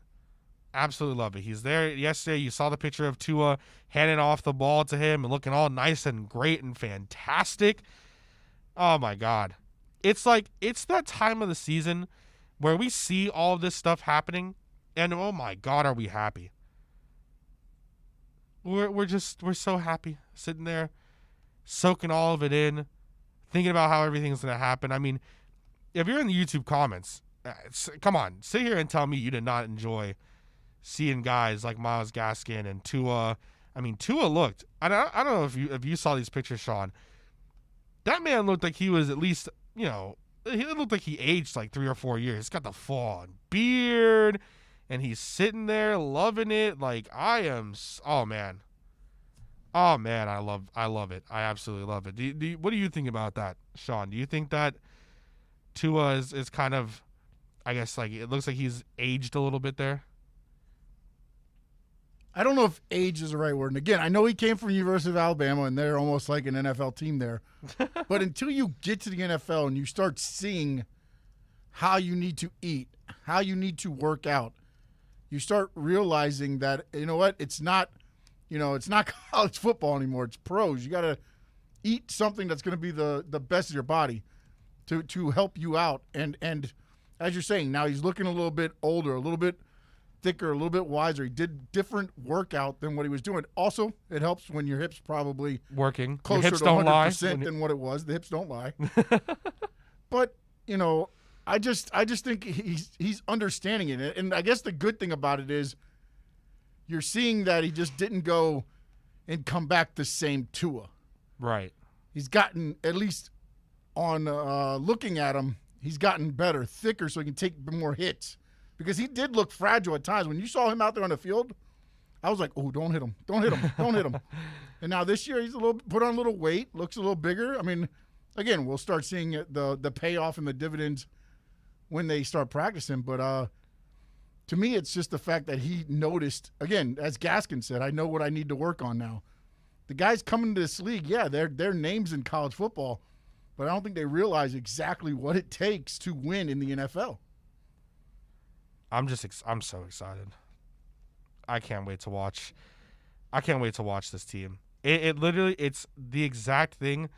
Absolutely love it. He's there yesterday. You saw the picture of Tua handing off the ball to him and looking all nice and great and fantastic. Oh my God. It's that time of the season where we see all of this stuff happening and oh my God, are we happy. We're so happy sitting there, soaking all of it in, thinking about how everything's going to happen. I mean, if you're in the YouTube comments, come on, sit here and tell me you did not enjoy seeing guys like Myles Gaskin and Tua. I mean, Tua looked, I don't know if you saw these pictures, Sean. That man looked like he was at least, he looked like he aged like 3 or 4 years. He's got the full beard. and he's sitting there loving it. Like, oh man, I love it. I absolutely love it. What do you think about that, Sean? Do you think that Tua is kind of, I guess, like, it looks like he's aged a little bit there?
I don't know if age is the right word. And again, I know he came from University of Alabama, and they're almost like an NFL team there. But until you get to the NFL and you start seeing how you need to eat, how you need to work out, you start realizing that, you know what, it's not college football anymore. It's pros. You got to eat something that's going to be the best of your body to help you out. And as you're saying, now he's looking a little bit older, a little bit thicker, a little bit wiser. He did different workout than what he was doing. Also, it helps when your hips probably
working
closer
hips
to
don't
100%
lie.
than what it was. The hips don't lie. But, I just think he's understanding it. And I guess the good thing about it is you're seeing that he just didn't go and come back the same Tua.
Right.
He's gotten, at least on looking at him, he's gotten better, thicker, so he can take more hits. Because he did look fragile at times. When you saw him out there on the field, I was like, oh, don't hit him. Don't hit him. Don't hit him. And now this year, he's put on a little weight, looks a little bigger. I mean, again, we'll start seeing the payoff and the dividends when they start practicing. But to me, it's just the fact that he noticed, again, as Gaskin said, I know what I need to work on now. The guys coming to this league, yeah, they're names in college football, but I don't think they realize exactly what it takes to win in the NFL.
I'm so excited. I can't wait to watch this team. It literally, it's the exact thing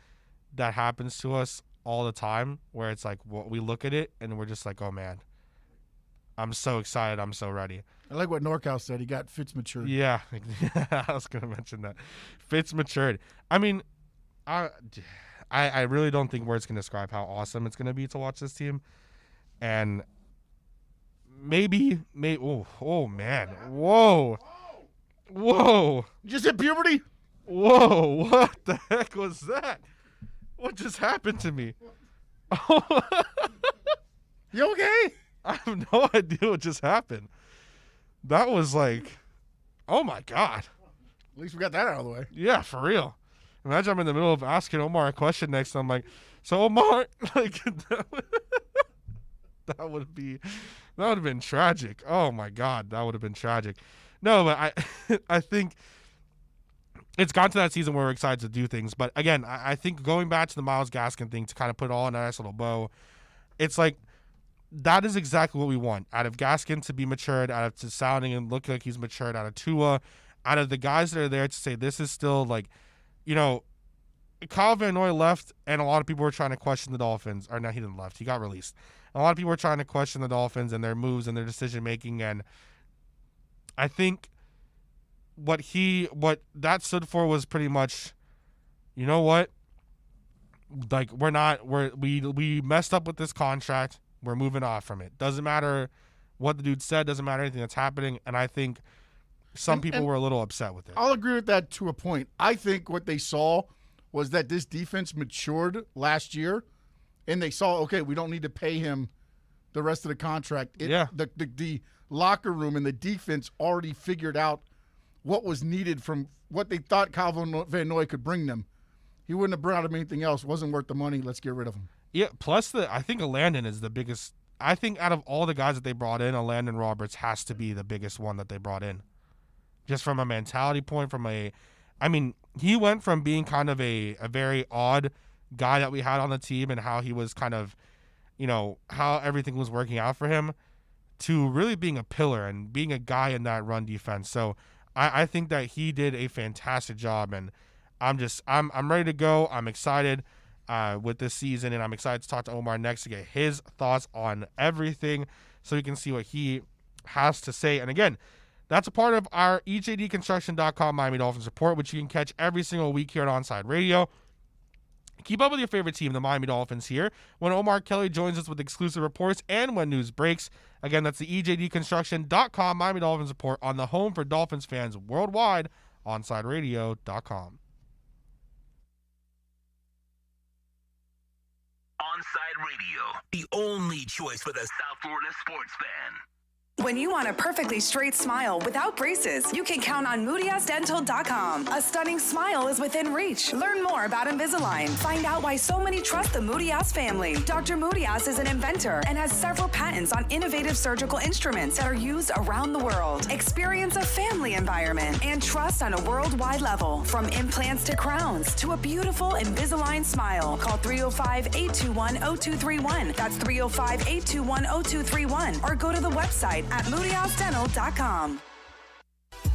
that happens to us all the time, where it's like, we look at it and we're just like, oh man, I'm so excited. I'm so ready.
I like what Norcal said. He got Fitz matured.
Yeah. I was going to mention that. Fitz matured. I mean, I really don't think words can describe how awesome it's going to be to watch this team. And maybe, oh man. Whoa. You
just hit puberty?
Whoa, what the heck was that? What just happened to me?
You okay?
I have no idea what just happened. That was like, oh my God.
At least we got that out of the way.
Yeah, for real. Imagine I'm in the middle of asking Omar a question next, and I'm like, so Omar, like, that would have been tragic. Oh my God, that would have been tragic. No, but I think it's gotten to that season where we're excited to do things. But again, I think going back to the Myles Gaskin thing to kind of put it all in a nice little bow, it's like, that is exactly what we want out of Gaskin, to be matured, out of to sounding and looking like he's matured, out of Tua, out of the guys that are there to say this is still like, Kyle Van Noy left, and a lot of people were trying to question the Dolphins. Or no, he didn't left. He got released. A lot of people were trying to question the Dolphins and their moves and their decision making, and I think what that stood for was pretty much, you know what? Like, we messed up with this contract. We're moving off from it. Doesn't matter what the dude said. Doesn't matter anything that's happening. And I think some people were a little upset with it.
I'll agree with that to a point. I think what they saw was that this defense matured last year, and they saw, okay, we don't need to pay him the rest of the contract. The locker room and the defense already figured out what was needed from what they thought Kyle Van Noy could bring them. He wouldn't have brought him anything else. Wasn't worth the money. Let's get rid of him.
Yeah, plus I think Landon is the biggest. I think out of all the guys that they brought in, Landon Roberts has to be the biggest one that they brought in. Just from a mentality point, he went from being kind of a very odd guy that we had on the team and how he was kind of, how everything was working out for him, to really being a pillar and being a guy in that run defense. So I think that he did a fantastic job, and I'm ready to go. I'm excited with this season, and I'm excited to talk to Omar next to get his thoughts on everything so we can see what he has to say. And again, that's a part of our EJDconstruction.com Miami Dolphins report, which you can catch every single week here on Onside Radio. Keep up with your favorite team, the Miami Dolphins, here when Omar Kelly joins us with exclusive reports and when news breaks. Again, that's the EJDconstruction.com Miami Dolphins report on the home for Dolphins fans worldwide, OnsideRadio.com.
Onside Radio, the only choice for the South Florida sports fan.
When you want a perfectly straight smile without braces, you can count on MoodiasDental.com. A stunning smile is within reach. Learn more about Invisalign. Find out why so many trust the Moodias family. Dr. Moodias is an inventor and has several patents on innovative surgical instruments that are used around the world. Experience a family environment and trust on a worldwide level. From implants to crowns to a beautiful Invisalign smile. Call 305-821-0231. That's 305-821-0231. Or go to the website at MoodiasDental.com.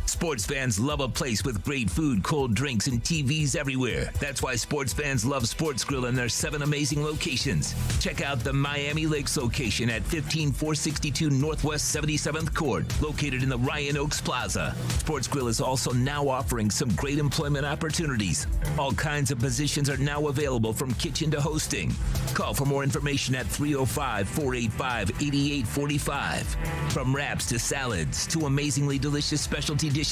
Sports fans love a place with great food, cold drinks, and TVs everywhere. That's why sports fans love Sports Grill and their 7 amazing locations. Check out the Miami Lakes location at 15462 Northwest 77th Court, located in the Ryan Oaks Plaza. Sports Grill is also now offering some great employment opportunities. All kinds of positions are now available, from kitchen to hosting. Call for more information at 305-485-8845. From wraps to salads to amazingly delicious specialty dishes,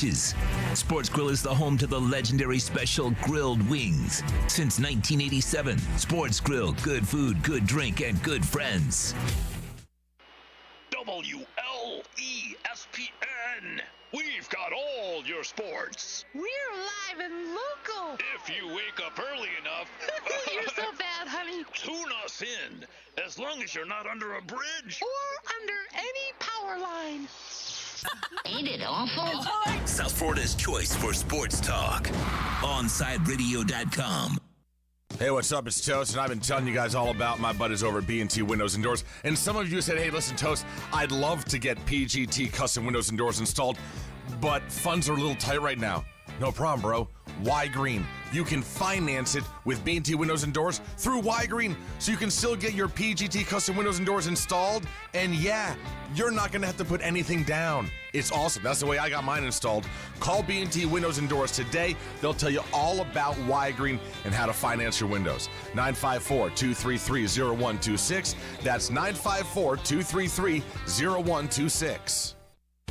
Sports Grill is the home to the legendary special grilled wings. Since 1987, Sports Grill, good food, good drink, and good friends.
WLESPN. We've got all your sports.
We're live and local.
If you wake up early enough.
You're so bad, honey.
Tune us in, as long as you're not under a bridge.
Or under any power line.
Ain't it awful?
South Florida's choice for sports talk. OnSideRadio.com.
Hey, what's up? It's Toast, and I've been telling you guys all about my buddies over at B&T Windows and Doors. And some of you said, hey, listen, Toast, I'd love to get PGT custom windows and doors installed, but funds are a little tight right now. No problem, bro. Y Green. You can finance it with B&T Windows and Doors through Y Green, so you can still get your PGT custom windows and doors installed. And yeah, you're not going to have to put anything down. It's awesome. That's the way I got mine installed. Call B&T Windows and Doors today. They'll tell you all about Y Green and how to finance your windows. 954-233-0126. That's 954-233-0126.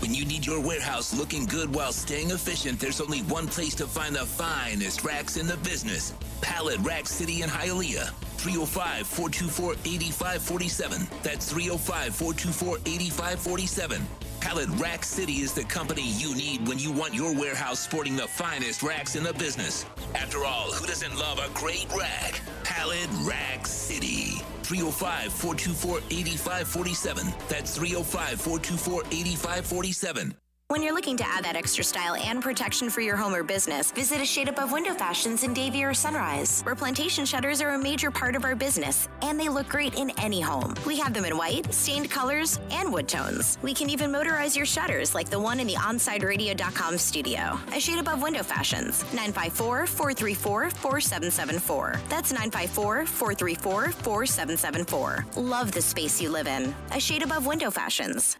When you need your warehouse looking good while staying efficient, there's only one place to find the finest racks in the business. Pallet Rack City in Hialeah. 305-424-8547. That's 305-424-8547. Pallet Rack City is the company you need when you want your warehouse sporting the finest racks in the business. After all, who doesn't love a great rack? Pallet Rack City. 305-424-8547. That's 305-424-8547.
When you're looking to add that extra style and protection for your home or business, visit a shade above Window Fashions in Davie or Sunrise, where plantation shutters are a major part of our business, and they look great in any home. We have them in white, stained colors, and wood tones. We can even motorize your shutters like the one in the OnSideRadio.com studio. A shade above Window Fashions, 954-434-4774. That's 954-434-4774. Love the space you live in. A shade above Window Fashions.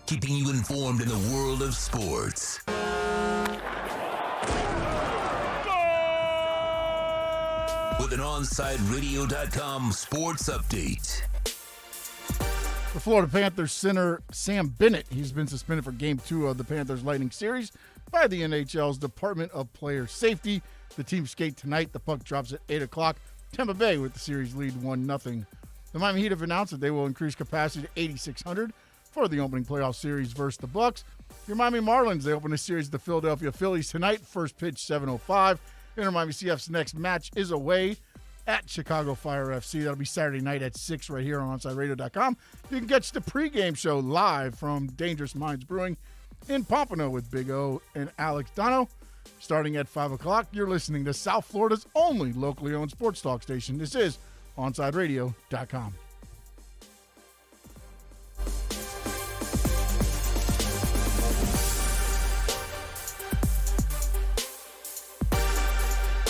Keeping you informed in the world of sports. With an OnSideRadio.com sports update.
The Florida Panthers center Sam Bennett, he's been suspended for Game 2 of the Panthers Lightning series by the NHL's Department of Player Safety. The team skate tonight. The puck drops at 8 o'clock. Tampa Bay with the series lead 1-0. The Miami Heat have announced that they will increase capacity to 8,600 for the opening playoff series versus the Bucks. Your Miami Marlins, they open a series with the Philadelphia Phillies tonight. First pitch, 7:05. InterMiami CF's next match is away at Chicago Fire FC. That'll be Saturday night at 6 right here on OnSideRadio.com. You can catch the pregame show live from Dangerous Minds Brewing in Pompano with Big O and Alex Dono. Starting at 5 o'clock, you're listening to South Florida's only locally owned sports talk station. This is OnSideRadio.com.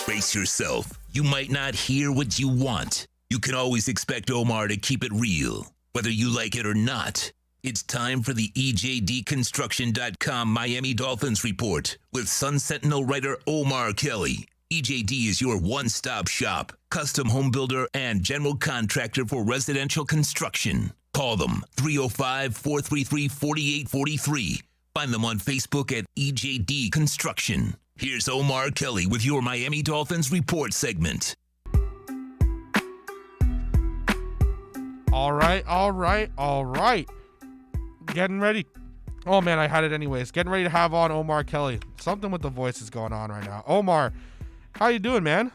Brace yourself. You might not hear what you want. You can always expect Omar to keep it real, whether you like it or not. It's time for the EJDconstruction.com Miami Dolphins report with Sun Sentinel writer Omar Kelly. EJD is your one-stop shop, custom home builder, and general contractor for residential construction. Call them 305-433-4843. Find them on Facebook at EJD Construction. Here's Omar Kelly with your Miami Dolphins report segment.
All right. Getting ready. Oh, man, I had it anyways. Getting ready to have on Omar Kelly. Something with the voice is going on right now. Omar, how you doing, man?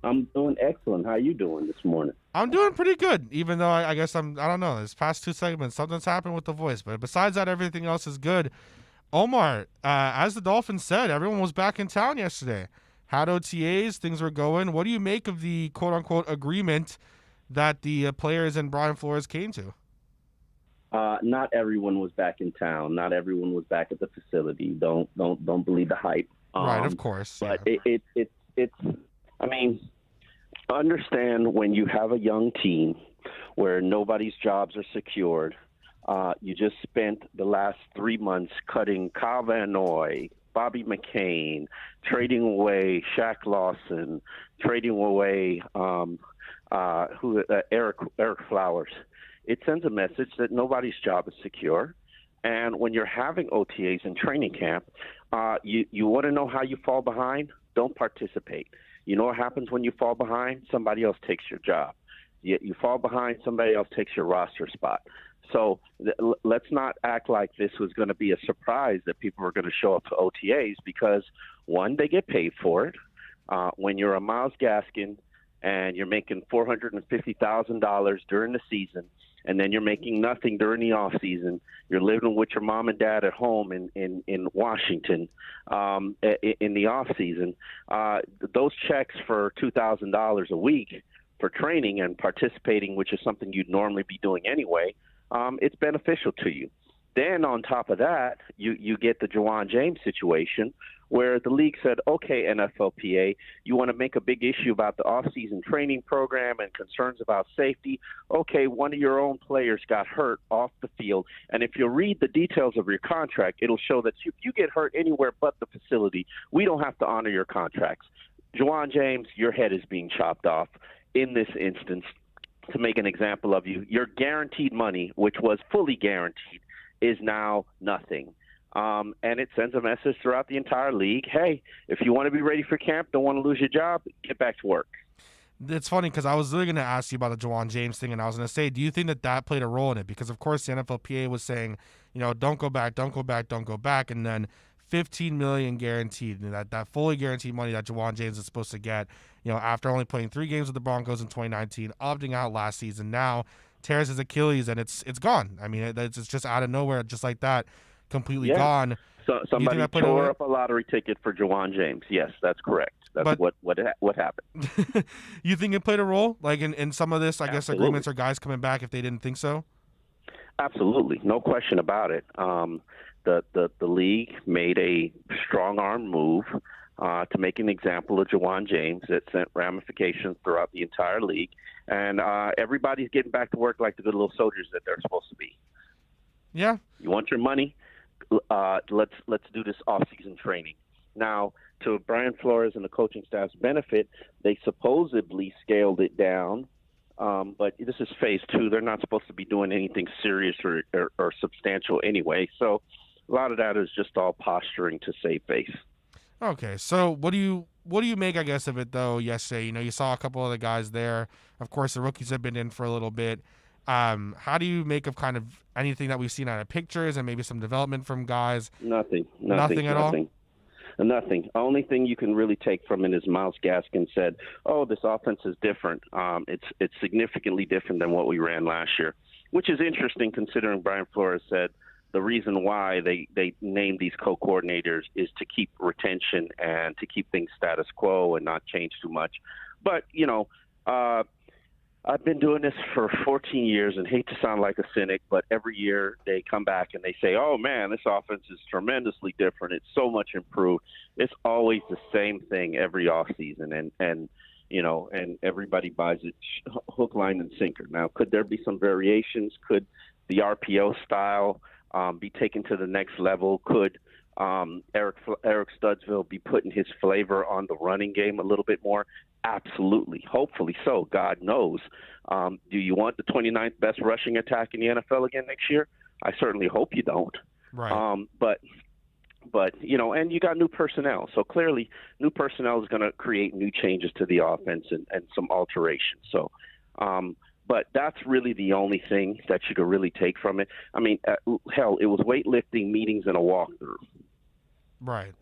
I'm doing excellent. How are you doing this morning?
I'm doing pretty good, even though I guess I don't know. This past 2 segments, something's happened with the voice. But besides that, everything else is good. Omar, as the Dolphins said, everyone was back in town yesterday. Had OTAs, things were going. What do you make of the quote-unquote agreement that the players and Brian Flores came to?
Not everyone was back in town. Not everyone was back at the facility. Don't believe the hype.
Right, of course.
But yeah. It's. I mean, understand when you have a young team where nobody's jobs are secured. You just spent the last 3 months cutting Kyle Van Noy, Bobby McCain, trading away Shaq Lawson, trading away Eric Flowers. It sends a message that nobody's job is secure. And when you're having OTAs in training camp, you want to know how you fall behind? Don't participate. You know what happens when you fall behind? Somebody else takes your job. You fall behind, somebody else takes your roster spot. So let's not act like this was going to be a surprise that people were going to show up to OTAs because, one, they get paid for it. When you're a Myles Gaskin and you're making $450,000 during the season, and then you're making nothing during the off season. You're living with your mom and dad at home in Washington in the off season. Those checks for $2,000 a week for training and participating, which is something you'd normally be doing anyway, it's beneficial to you. Then on top of that, you get the Juwan James situation where the league said, okay, NFLPA, you want to make a big issue about the off-season training program and concerns about safety. Okay, one of your own players got hurt off the field. And if you read the details of your contract, it'll show that if you get hurt anywhere but the facility, we don't have to honor your contracts. Juwan James, your head is being chopped off in this instance. To make an example of you, your guaranteed money, which was fully guaranteed, is now nothing. And it sends a message throughout the entire league. Hey, if you want to be ready for camp, don't want to lose your job, get back to work.
It's funny because I was really going to ask you about the Juwan James thing, and I was going to say, do you think that played a role in it? Because, of course, the NFLPA was saying, don't go back, don't go back, don't go back, and then $15 million guaranteed, and that fully guaranteed money that Juwan James is supposed to get, after only playing 3 games with the Broncos in 2019, opting out last season, now tears his Achilles, and it's gone. I mean, it's just out of nowhere, just like that, completely gone.
So somebody tore up a lottery ticket for Juwan James. Yes, that's correct. That's what happened.
You think it played a role, like in some of this, I guess, agreements or guys coming back if they didn't think so?
Absolutely, no question about it. The league made a strong arm move to make an example of Juwan James that sent ramifications throughout the entire league, and everybody's getting back to work like the good little soldiers that they're supposed to be.
Yeah.
You want your money? Let's do this off-season training. Now, to Brian Flores and the coaching staff's benefit, they supposedly scaled it down, but this is phase 2. They're not supposed to be doing anything serious or substantial anyway. So a lot of that is just all posturing to save face.
Okay, so what do you make, I guess, of it though? Yesterday, you saw a couple of the guys there. Of course, the rookies have been in for a little bit. How do you make of kind of anything that we've seen out of pictures and maybe some development from guys?
Nothing
at all?
Nothing. Only thing you can really take from it is Myles Gaskin said, "Oh, this offense is different. It's significantly different than what we ran last year," which is interesting considering Brian Flores said the reason why they named these co-coordinators is to keep retention and to keep things status quo and not change too much. But I've been doing this for 14 years and hate to sound like a cynic, but every year they come back and they say, oh, man, this offense is tremendously different. It's so much improved. It's always the same thing every offseason, and everybody buys it hook, line, and sinker. Now, could there be some variations? Could the RPO style be taken to the next level? Could Eric Studsville be putting his flavor on the running game a little bit more? Absolutely. Hopefully so. God knows. Do you want the 29th best rushing attack in the NFL again next year? I certainly hope you don't.
Right.
But and you got new personnel. So clearly new personnel is going to create new changes to the offense and some alterations. So But that's really the only thing that you could really take from it. I mean, hell, it was weightlifting, meetings, and a walkthrough.
Right.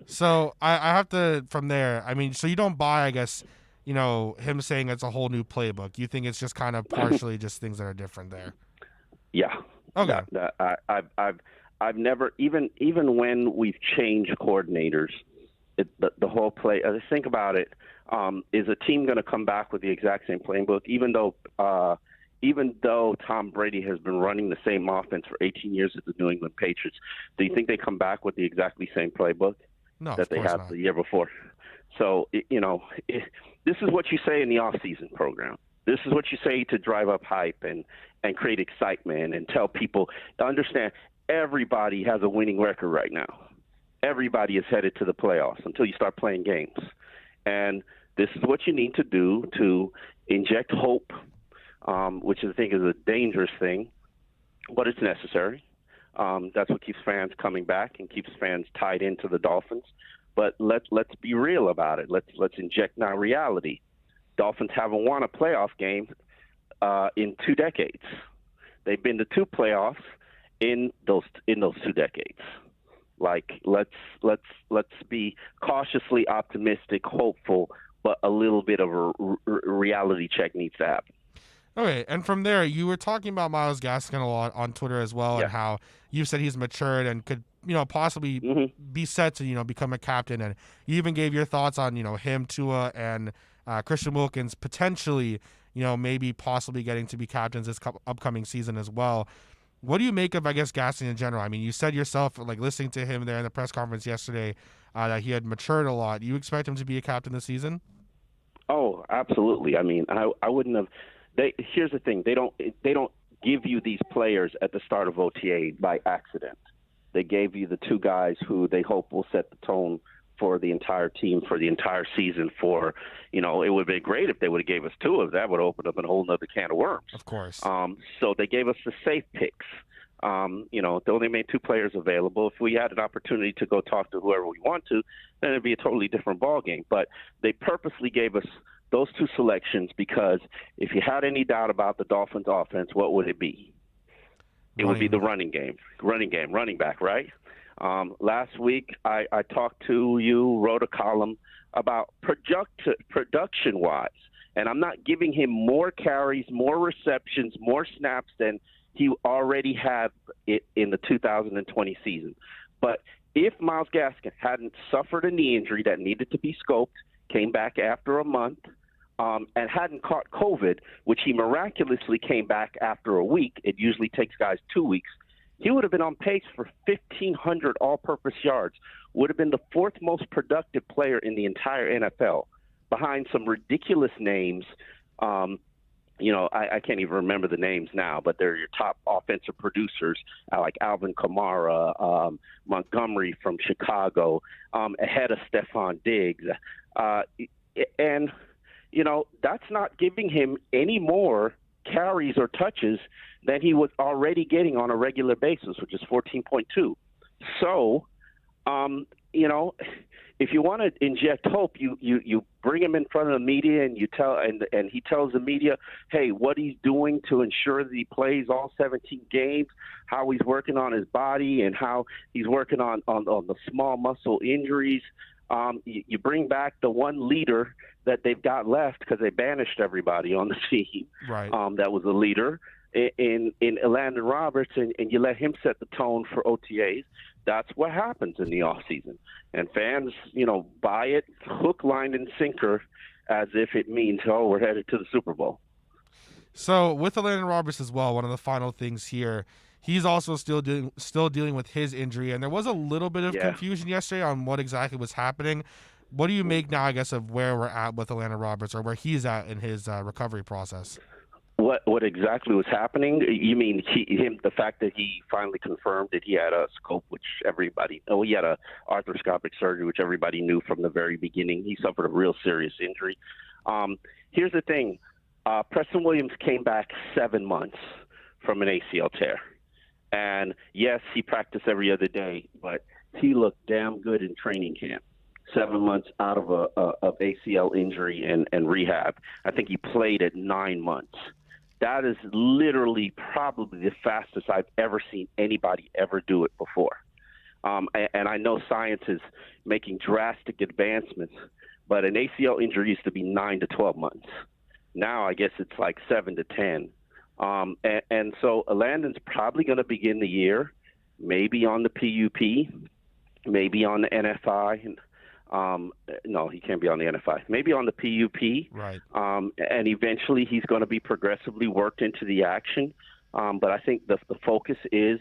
So I have to, from there, I mean, so you don't buy, I guess, him saying it's a whole new playbook. You think it's just kind of partially just things that are different there?
Yeah.
Okay.
I've never, even when we've changed coordinators, the whole play, think about it, is a team going to come back with the exact same playbook, even though Tom Brady has been running the same offense for 18 years at the New England Patriots? Do you think they come back with the exactly same playbook that they had the year before? So, this is what you say in the off-season program. This is what you say to drive up hype and create excitement and tell people to understand everybody has a winning record right now. Everybody is headed to the playoffs until you start playing games. And this is what you need to do to inject hope, which I think is a dangerous thing, but it's necessary. That's what keeps fans coming back and keeps fans tied into the Dolphins. But let's be real about it. Let's inject now reality. Dolphins haven't won a playoff game in 2 decades. They've been to 2 playoffs in those 2 decades. Like, let's be cautiously optimistic, hopeful, but a little bit of a reality check needs to happen.
Okay, and from there, you were talking about Myles Gaskin a lot on Twitter as well, and how you said he's matured and could, possibly be set to, become a captain. And you even gave your thoughts on, him, Tua, and Christian Wilkins potentially, maybe possibly getting to be captains this upcoming season as well. What do you make of, I guess, Gaskin in general? I mean, you said yourself, like, listening to him there in the press conference yesterday, that he had matured a lot. You expect him to be a captain this season?
Oh, absolutely. I mean, I wouldn't have. Here's the thing: they don't give you these players at the start of OTA by accident. They gave you the 2 guys who they hope will set the tone for the entire team for the entire season. It would have been great if they would have gave us 2 of that. Would open up a whole nother can of worms.
Of course.
So they gave us the safe picks. They only made 2 players available. If we had an opportunity to go talk to whoever we want to, then it'd be a totally different ballgame. But they purposely gave us those 2 selections because if you had any doubt about the Dolphins' offense, what would it be? It would be the running back, right? Last week, I talked to you, wrote a column about production-wise, and I'm not giving him more carries, more receptions, more snaps than he already had in the 2020 season. But if Myles Gaskin hadn't suffered a knee injury that needed to be scoped, came back after a month, and hadn't caught COVID, which he miraculously came back after a week, it usually takes guys 2 weeks, he would have been on pace for 1,500 all-purpose yards, would have been the 4th most productive player in the entire NFL, behind some ridiculous names. I can't even remember the names now, but they're your top offensive producers, like Alvin Kamara, Montgomery from Chicago, ahead of Stephon Diggs. And that's not giving him any more carries or touches than he was already getting on a regular basis, which is 14.2. So, if you want to inject hope, you bring him in front of the media and you tell, and he tells the media, hey, what he's doing to ensure that he plays all 17 games, how he's working on his body and how he's working on the small muscle injuries. You bring back the one leader that they've got left because they banished everybody on the team.
Right.
That was a leader in Landon Roberts, and you let him set the tone for OTAs. That's what happens in the offseason. And fans, buy it hook, line, and sinker as if it means, we're headed to the Super Bowl.
So with Landon Roberts as well, one of the final things here, he's also still dealing with his injury, and there was a little bit of confusion yesterday on what exactly was happening. What do you make now, I guess, of where we're at with Landon Roberts, or where he's at in his recovery process?
What exactly was happening? You mean the fact that he finally confirmed that he had a scope, which he had a arthroscopic surgery, which everybody knew from the very beginning. He suffered a real serious injury. Here's the thing. Preston Williams came back 7 months from an ACL tear. And yes, he practiced every other day, but he looked damn good in training camp. 7 months out of ACL injury and rehab. I think he played at 9 months. That is literally probably the fastest I've ever seen anybody ever do it before. And I know science is making drastic advancements, but an ACL injury used to be 9 to 12 months. Now I guess it's like 7 to 10. And so Landon's probably going to begin the year maybe on the PUP, maybe on the NFI. No, he can't be on the NFI. Maybe on the PUP.
Right.
And eventually he's going to be progressively worked into the action. But I think the focus is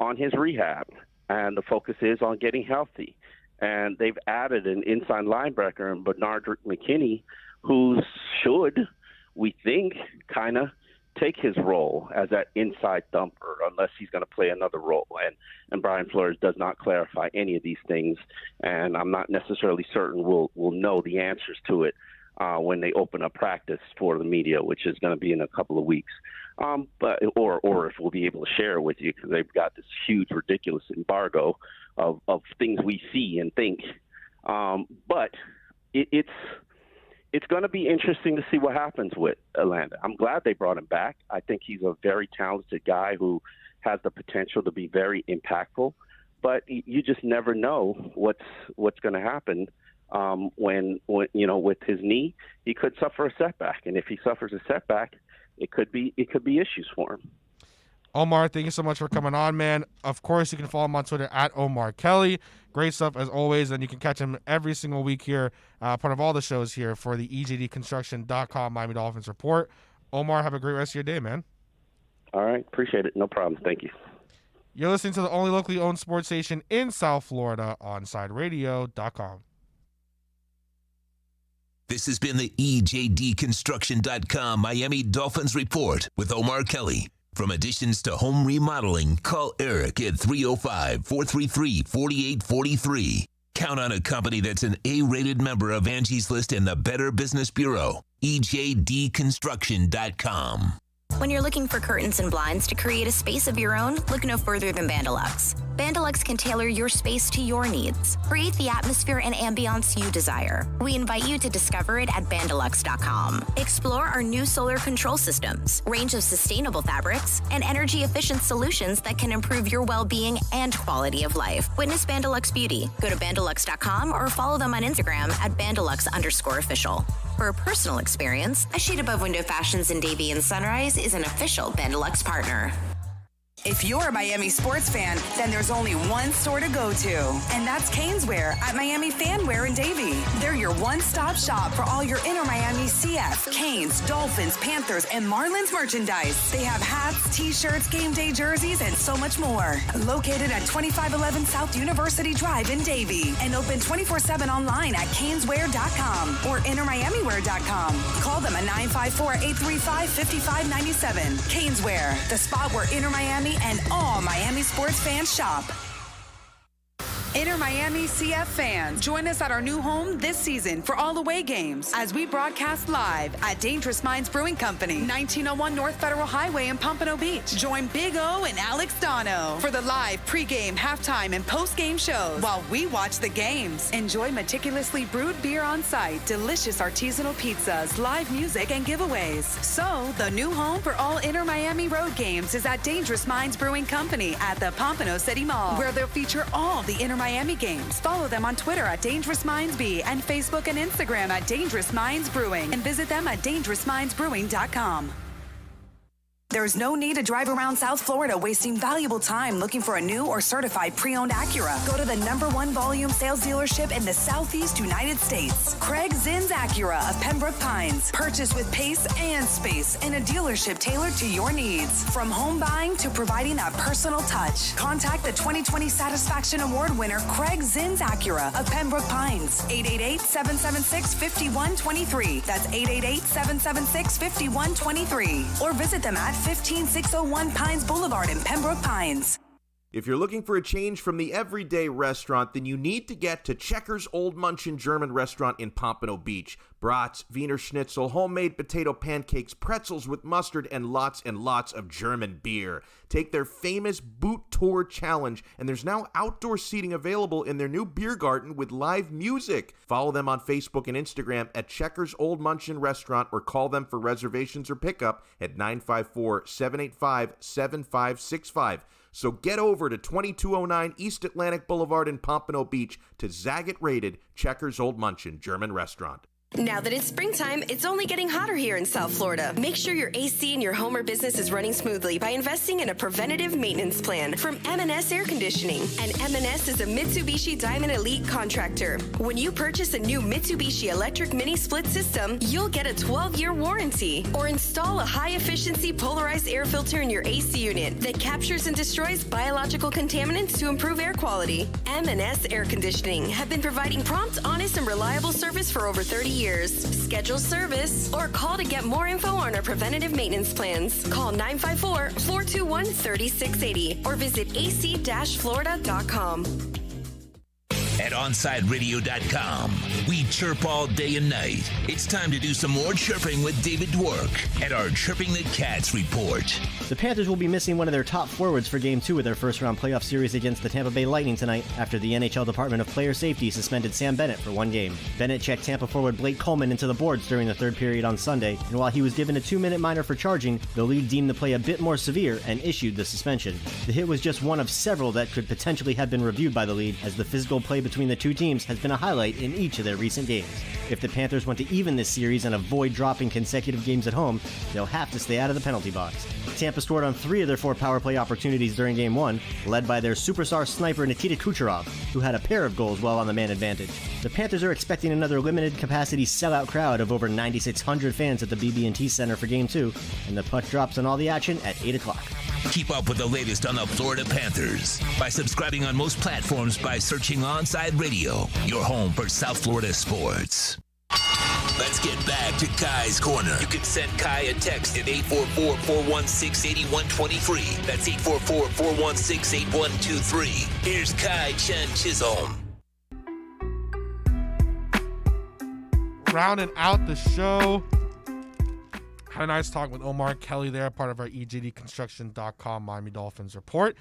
on his rehab, and the focus is on getting healthy. And they've added an inside linebacker in Bernard McKinney, who should, we think, kind of take his role as that inside thumper, unless he's going to play another role. And Brian Flores does not clarify any of these things, and I'm not necessarily certain we'll know the answers to it when they open up practice for the media, which is going to be in a couple of weeks. But if we'll be able to share it with you, because they've got this huge, ridiculous embargo of things we see and think. But it's going to be interesting to see what happens with Landon. I'm glad they brought him back. I think he's a very talented guy who has the potential to be very impactful. But you just never know what's going to happen when with his knee. He could suffer a setback, and if he suffers a setback, it could be issues for him.
Omar, thank you so much for coming on, man. Of course, you can follow him on Twitter at Omar Kelly. Great stuff as always, and you can catch him every single week here, part of all the shows here for the EJDconstruction.com Miami Dolphins Report. Omar, have a great rest of your day, man.
All right, appreciate it. No problem. Thank you.
You're listening to the only locally owned sports station in South Florida, OnSideRadio.com.
This has been the EJDconstruction.com Miami Dolphins Report with Omar Kelly. From additions to home remodeling, call Eric at 305-433-4843. Count on a company that's an A-rated member of Angie's List and the Better Business Bureau. EJDconstruction.com.
When you're looking for curtains and blinds to create a space of your own, look no further than Bandalux. Bandalux can tailor your space to your needs. Create the atmosphere and ambiance you desire. We invite you to discover it at Bandalux.com. Explore our new solar control systems, range of sustainable fabrics, and energy-efficient solutions that can improve your well-being and quality of life. Witness Bandalux Beauty. Go to Bandalux.com or follow them on Instagram at Bandalux_official. For a personal experience, A Shade Above Window Fashions in Davie and Sunrise is an official Bandalux partner.
If you're a Miami sports fan, then there's only one store to go to, and that's Kane's Wear at Miami Fanwear in Davie. They're your one-stop shop for all your InterMiami CF, Canes, Dolphins, Panthers, and Marlins merchandise. They have hats, t-shirts, game day jerseys, and so much more. Located at 2511 South University Drive in Davie, and open 24/7 online at caneswear.com or InterMiamiwear.com. Call them at 954-835-5597. Kane's Wear, the spot where InterMiami and all Miami sports fans shop. InterMiami CF fans, join us at our new home this season for all away games as we broadcast live at Dangerous Minds Brewing Company, 1901 North Federal Highway in Pompano Beach. Join Big O and Alex Dono for the live pregame, halftime, and postgame shows while we watch the games. Enjoy meticulously brewed beer on site, delicious artisanal pizzas, live music, and giveaways. So, the new home for all InterMiami road games is at Dangerous Minds Brewing Company at the Pompano City Mall, where they'll feature all the InterMiami games. Follow them on Twitter at Dangerous Minds B and Facebook and Instagram at Dangerous Minds Brewing, and visit them at dangerousmindsbrewing.com. There's no need to drive around South Florida wasting valuable time looking for a new or certified pre-owned Acura. Go to the #1 volume sales dealership in the Southeast United States. Craig Zinn's Acura of Pembroke Pines. Purchase with pace and space in a dealership tailored to your needs. From home buying to providing that personal touch. Contact the 2020 Satisfaction Award winner Craig Zinn's Acura of Pembroke Pines. 888-776-5123. That's 888-776-5123. Or visit them at 15601 Pines Boulevard in Pembroke Pines.
If you're looking for a change from the everyday restaurant, then you need to get to Checkers Old Munchin German Restaurant in Pompano Beach. Brats, Wiener Schnitzel, homemade potato pancakes, pretzels with mustard, and lots of German beer. Take their famous Boot Tour Challenge, and there's now outdoor seating available in their new beer garden with live music. Follow them on Facebook and Instagram at Checkers Old Munchin Restaurant, or call them for reservations or pickup at 954-785-7565. So get over to 2209 East Atlantic Boulevard in Pompano Beach to Zagat-rated Checkers Old Munchin German Restaurant.
Now that it's springtime, it's only getting hotter here in South Florida. Make sure your AC in your home or business is running smoothly by investing in a preventative maintenance plan from M&S Air Conditioning. And M&S is a Mitsubishi Diamond Elite contractor. When you purchase a new Mitsubishi electric mini split system, you'll get a 12-year warranty. Or install a high-efficiency polarized air filter in your AC unit that captures and destroys biological contaminants to improve air quality. M&S Air Conditioning have been providing prompt, honest, and reliable service for over 30 years. Schedule service or call to get more info on our preventative maintenance plans. Call 954-421-3680 or visit ac-florida.com.
At OnsideRadio.com, we chirp all day and night. It's time to do some more chirping with David Dwork at our Chirping the Cats report.
The Panthers will be missing one of their top forwards for Game 2 of their first-round playoff series against the Tampa Bay Lightning tonight after the NHL Department of Player Safety suspended Sam Bennett for 1 game. Bennett checked Tampa forward Blake Coleman into the boards during the third period on Sunday, and while he was given a 2-minute minor for charging, the league deemed the play a bit more severe and issued the suspension. The hit was just one of several that could potentially have been reviewed by the league, as the physical play between the two teams has been a highlight in each of their recent games. If the Panthers want to even this series and avoid dropping consecutive games at home, they'll have to stay out of the penalty box. Tampa scored on 3 of their 4 power play opportunities during Game 1, led by their superstar sniper Nikita Kucherov, who had a pair of goals while on the man advantage. The Panthers are expecting another limited-capacity sellout crowd of over 9,600 fans at the BB&T Center for Game 2, and the puck drops on all the action at 8 o'clock.
Keep up with the latest on the Florida Panthers by subscribing on most platforms by searching Onside Radio, your home for South Florida sports. Let's get back to Kai's Corner. You can send Kai a text at 844-416-8123. That's 844-416-8123. Here's Kai Chen Chisholm.
Rounding out the show, had a nice talk with Omar Kelly there, part of our EGDconstruction.com Miami Dolphins report.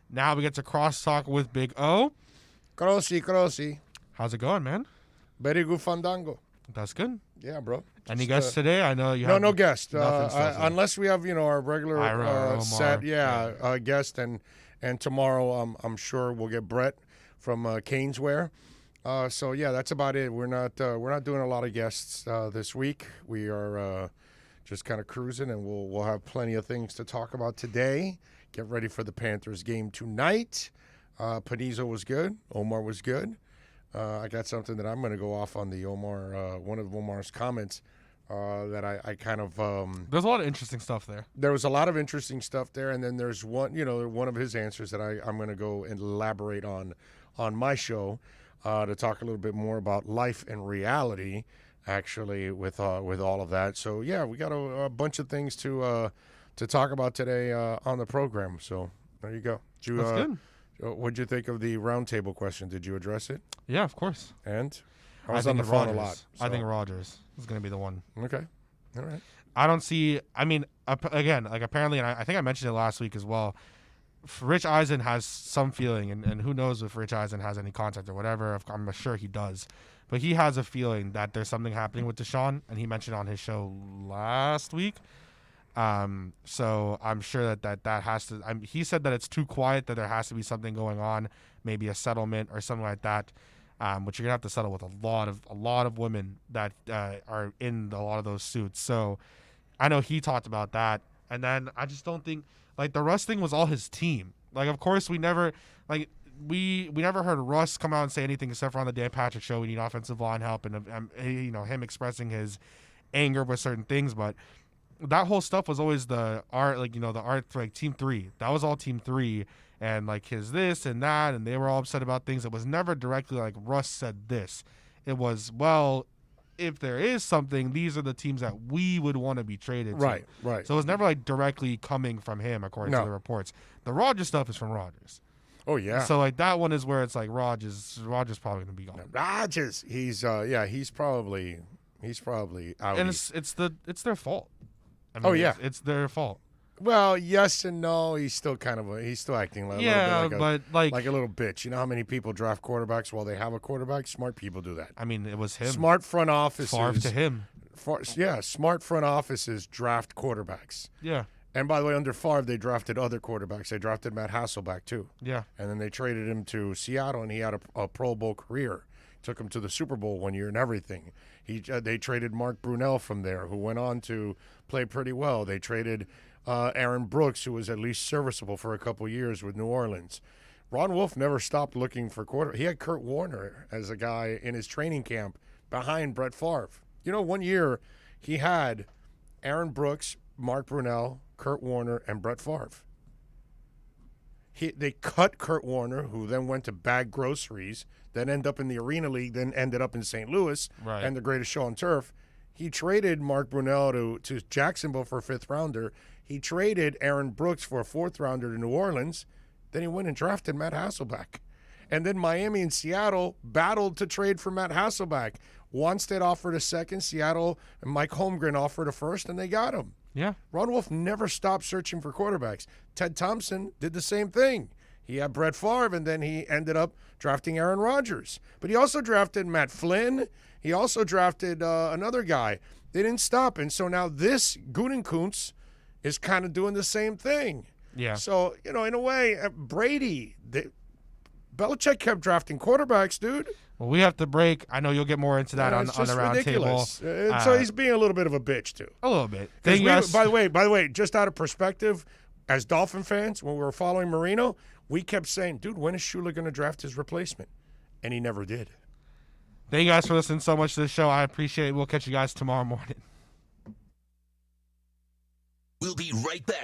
Now we get to cross-talk with Big O.
Crossi.
How's it going, man?
Very good fandango.
That's good.
Yeah, bro.
Any guests today? I know you have
no guest. Unless we have, our regular set. Guest, and tomorrow I'm sure we'll get Brett from Kane's Wear. So yeah, that's about it. We're not doing a lot of guests this week. We are just kind of cruising, and we'll have plenty of things to talk about today. Get ready for the Panthers game tonight. Panizo was good. Omar was good. I got something that I'm going to go off on the Omar, one of Omar's comments that I kind of.
There's a lot of interesting stuff there.
There was a lot of interesting stuff there, and then there's one of his answers that I'm going to go and elaborate on my show to talk a little bit more about life and reality, actually, with all of that. So yeah, we got a bunch of things to talk about today on the program. So there you go.
That's good.
What'd you think of the roundtable question? Did you address it?
Yeah, of course.
And I was on the phone a lot.
So. I think Rodgers is going to be the one.
Okay. All right.
I don't see. I mean, again, like apparently, and I think I mentioned it last week as well. Rich Eisen has some feeling, and who knows if Rich Eisen has any contact or whatever. I'm sure he does. But he has a feeling that there's something happening with Deshaun, and he mentioned on his show last week. So I'm sure that has to. He said that it's too quiet, that there has to be something going on, maybe a settlement or something like that. Which you're gonna have to settle with a lot of women that are in a lot of those suits. So I know he talked about that, and then I just don't think like the Russ thing was all his team. Like, of course, we never heard Russ come out and say anything except for on the Dan Patrick show. We need offensive line help, and him expressing his anger with certain things, but. That whole stuff was always the art for like Team 3. That was all Team 3, and like his this and that, and they were all upset about things. It was never directly like Russ said this. It was, well, if there is something, these are the teams that we would want to be traded to.
Right.
So it was never like directly coming from him, according to the reports. The Rodgers stuff is from Rodgers.
Oh yeah.
So like that one is where it's like Rodgers probably gonna be gone.
Rodgers, he's probably out.
And it's their fault. I mean,
Oh, yeah.
it's their fault.
Well, yes and no. He's still acting like a little bit like a little bitch. You know how many people draft quarterbacks while they have a quarterback? Smart people do that.
I mean, it was him.
Smart front offices.
Favre to him.
Smart front offices draft quarterbacks.
Yeah.
And by the way, under Favre, they drafted other quarterbacks. They drafted Matt Hasselbeck, too.
Yeah.
And then they traded him to Seattle, and he had a Pro Bowl career. Took him to the Super Bowl one year and everything. They traded Mark Brunell from there, who went on to play pretty well. They traded Aaron Brooks, who was at least serviceable for a couple years with New Orleans. Ron Wolf never stopped looking for quarterback. He had Kurt Warner as a guy in his training camp behind Brett Favre. You know, one year he had Aaron Brooks, Mark Brunell, Kurt Warner, and Brett Favre. They cut Kurt Warner, who then went to bag groceries, then ended up in the Arena League, then ended up in St. Louis and the greatest show on turf. He traded Mark Brunell to Jacksonville for a 5th rounder. He traded Aaron Brooks for a 4th rounder to New Orleans. Then he went and drafted Matt Hasselbeck. And then Miami and Seattle battled to trade for Matt Hasselbeck. Wanstead offered a 2nd. Seattle and Mike Holmgren offered a 1st, and they got him.
Yeah.
Ron Wolf never stopped searching for quarterbacks. Ted Thompson did the same thing. He had Brett Favre, and then he ended up drafting Aaron Rodgers. But he also drafted Matt Flynn. He also drafted another guy. They didn't stop. And so now this Gutekunst is kind of doing the same thing.
Yeah.
So, in a way, Brady, Belichick kept drafting quarterbacks, dude.
Well, we have to break. I know you'll get more into that on the round table.
So he's being a little bit of a bitch, too.
A little bit.
By the way, just out of perspective, as Dolphin fans, when we were following Marino, we kept saying, dude, when is Shula going to draft his replacement? And he never did.
Thank you guys for listening so much to the show. I appreciate it. We'll catch you guys tomorrow morning.
We'll be right back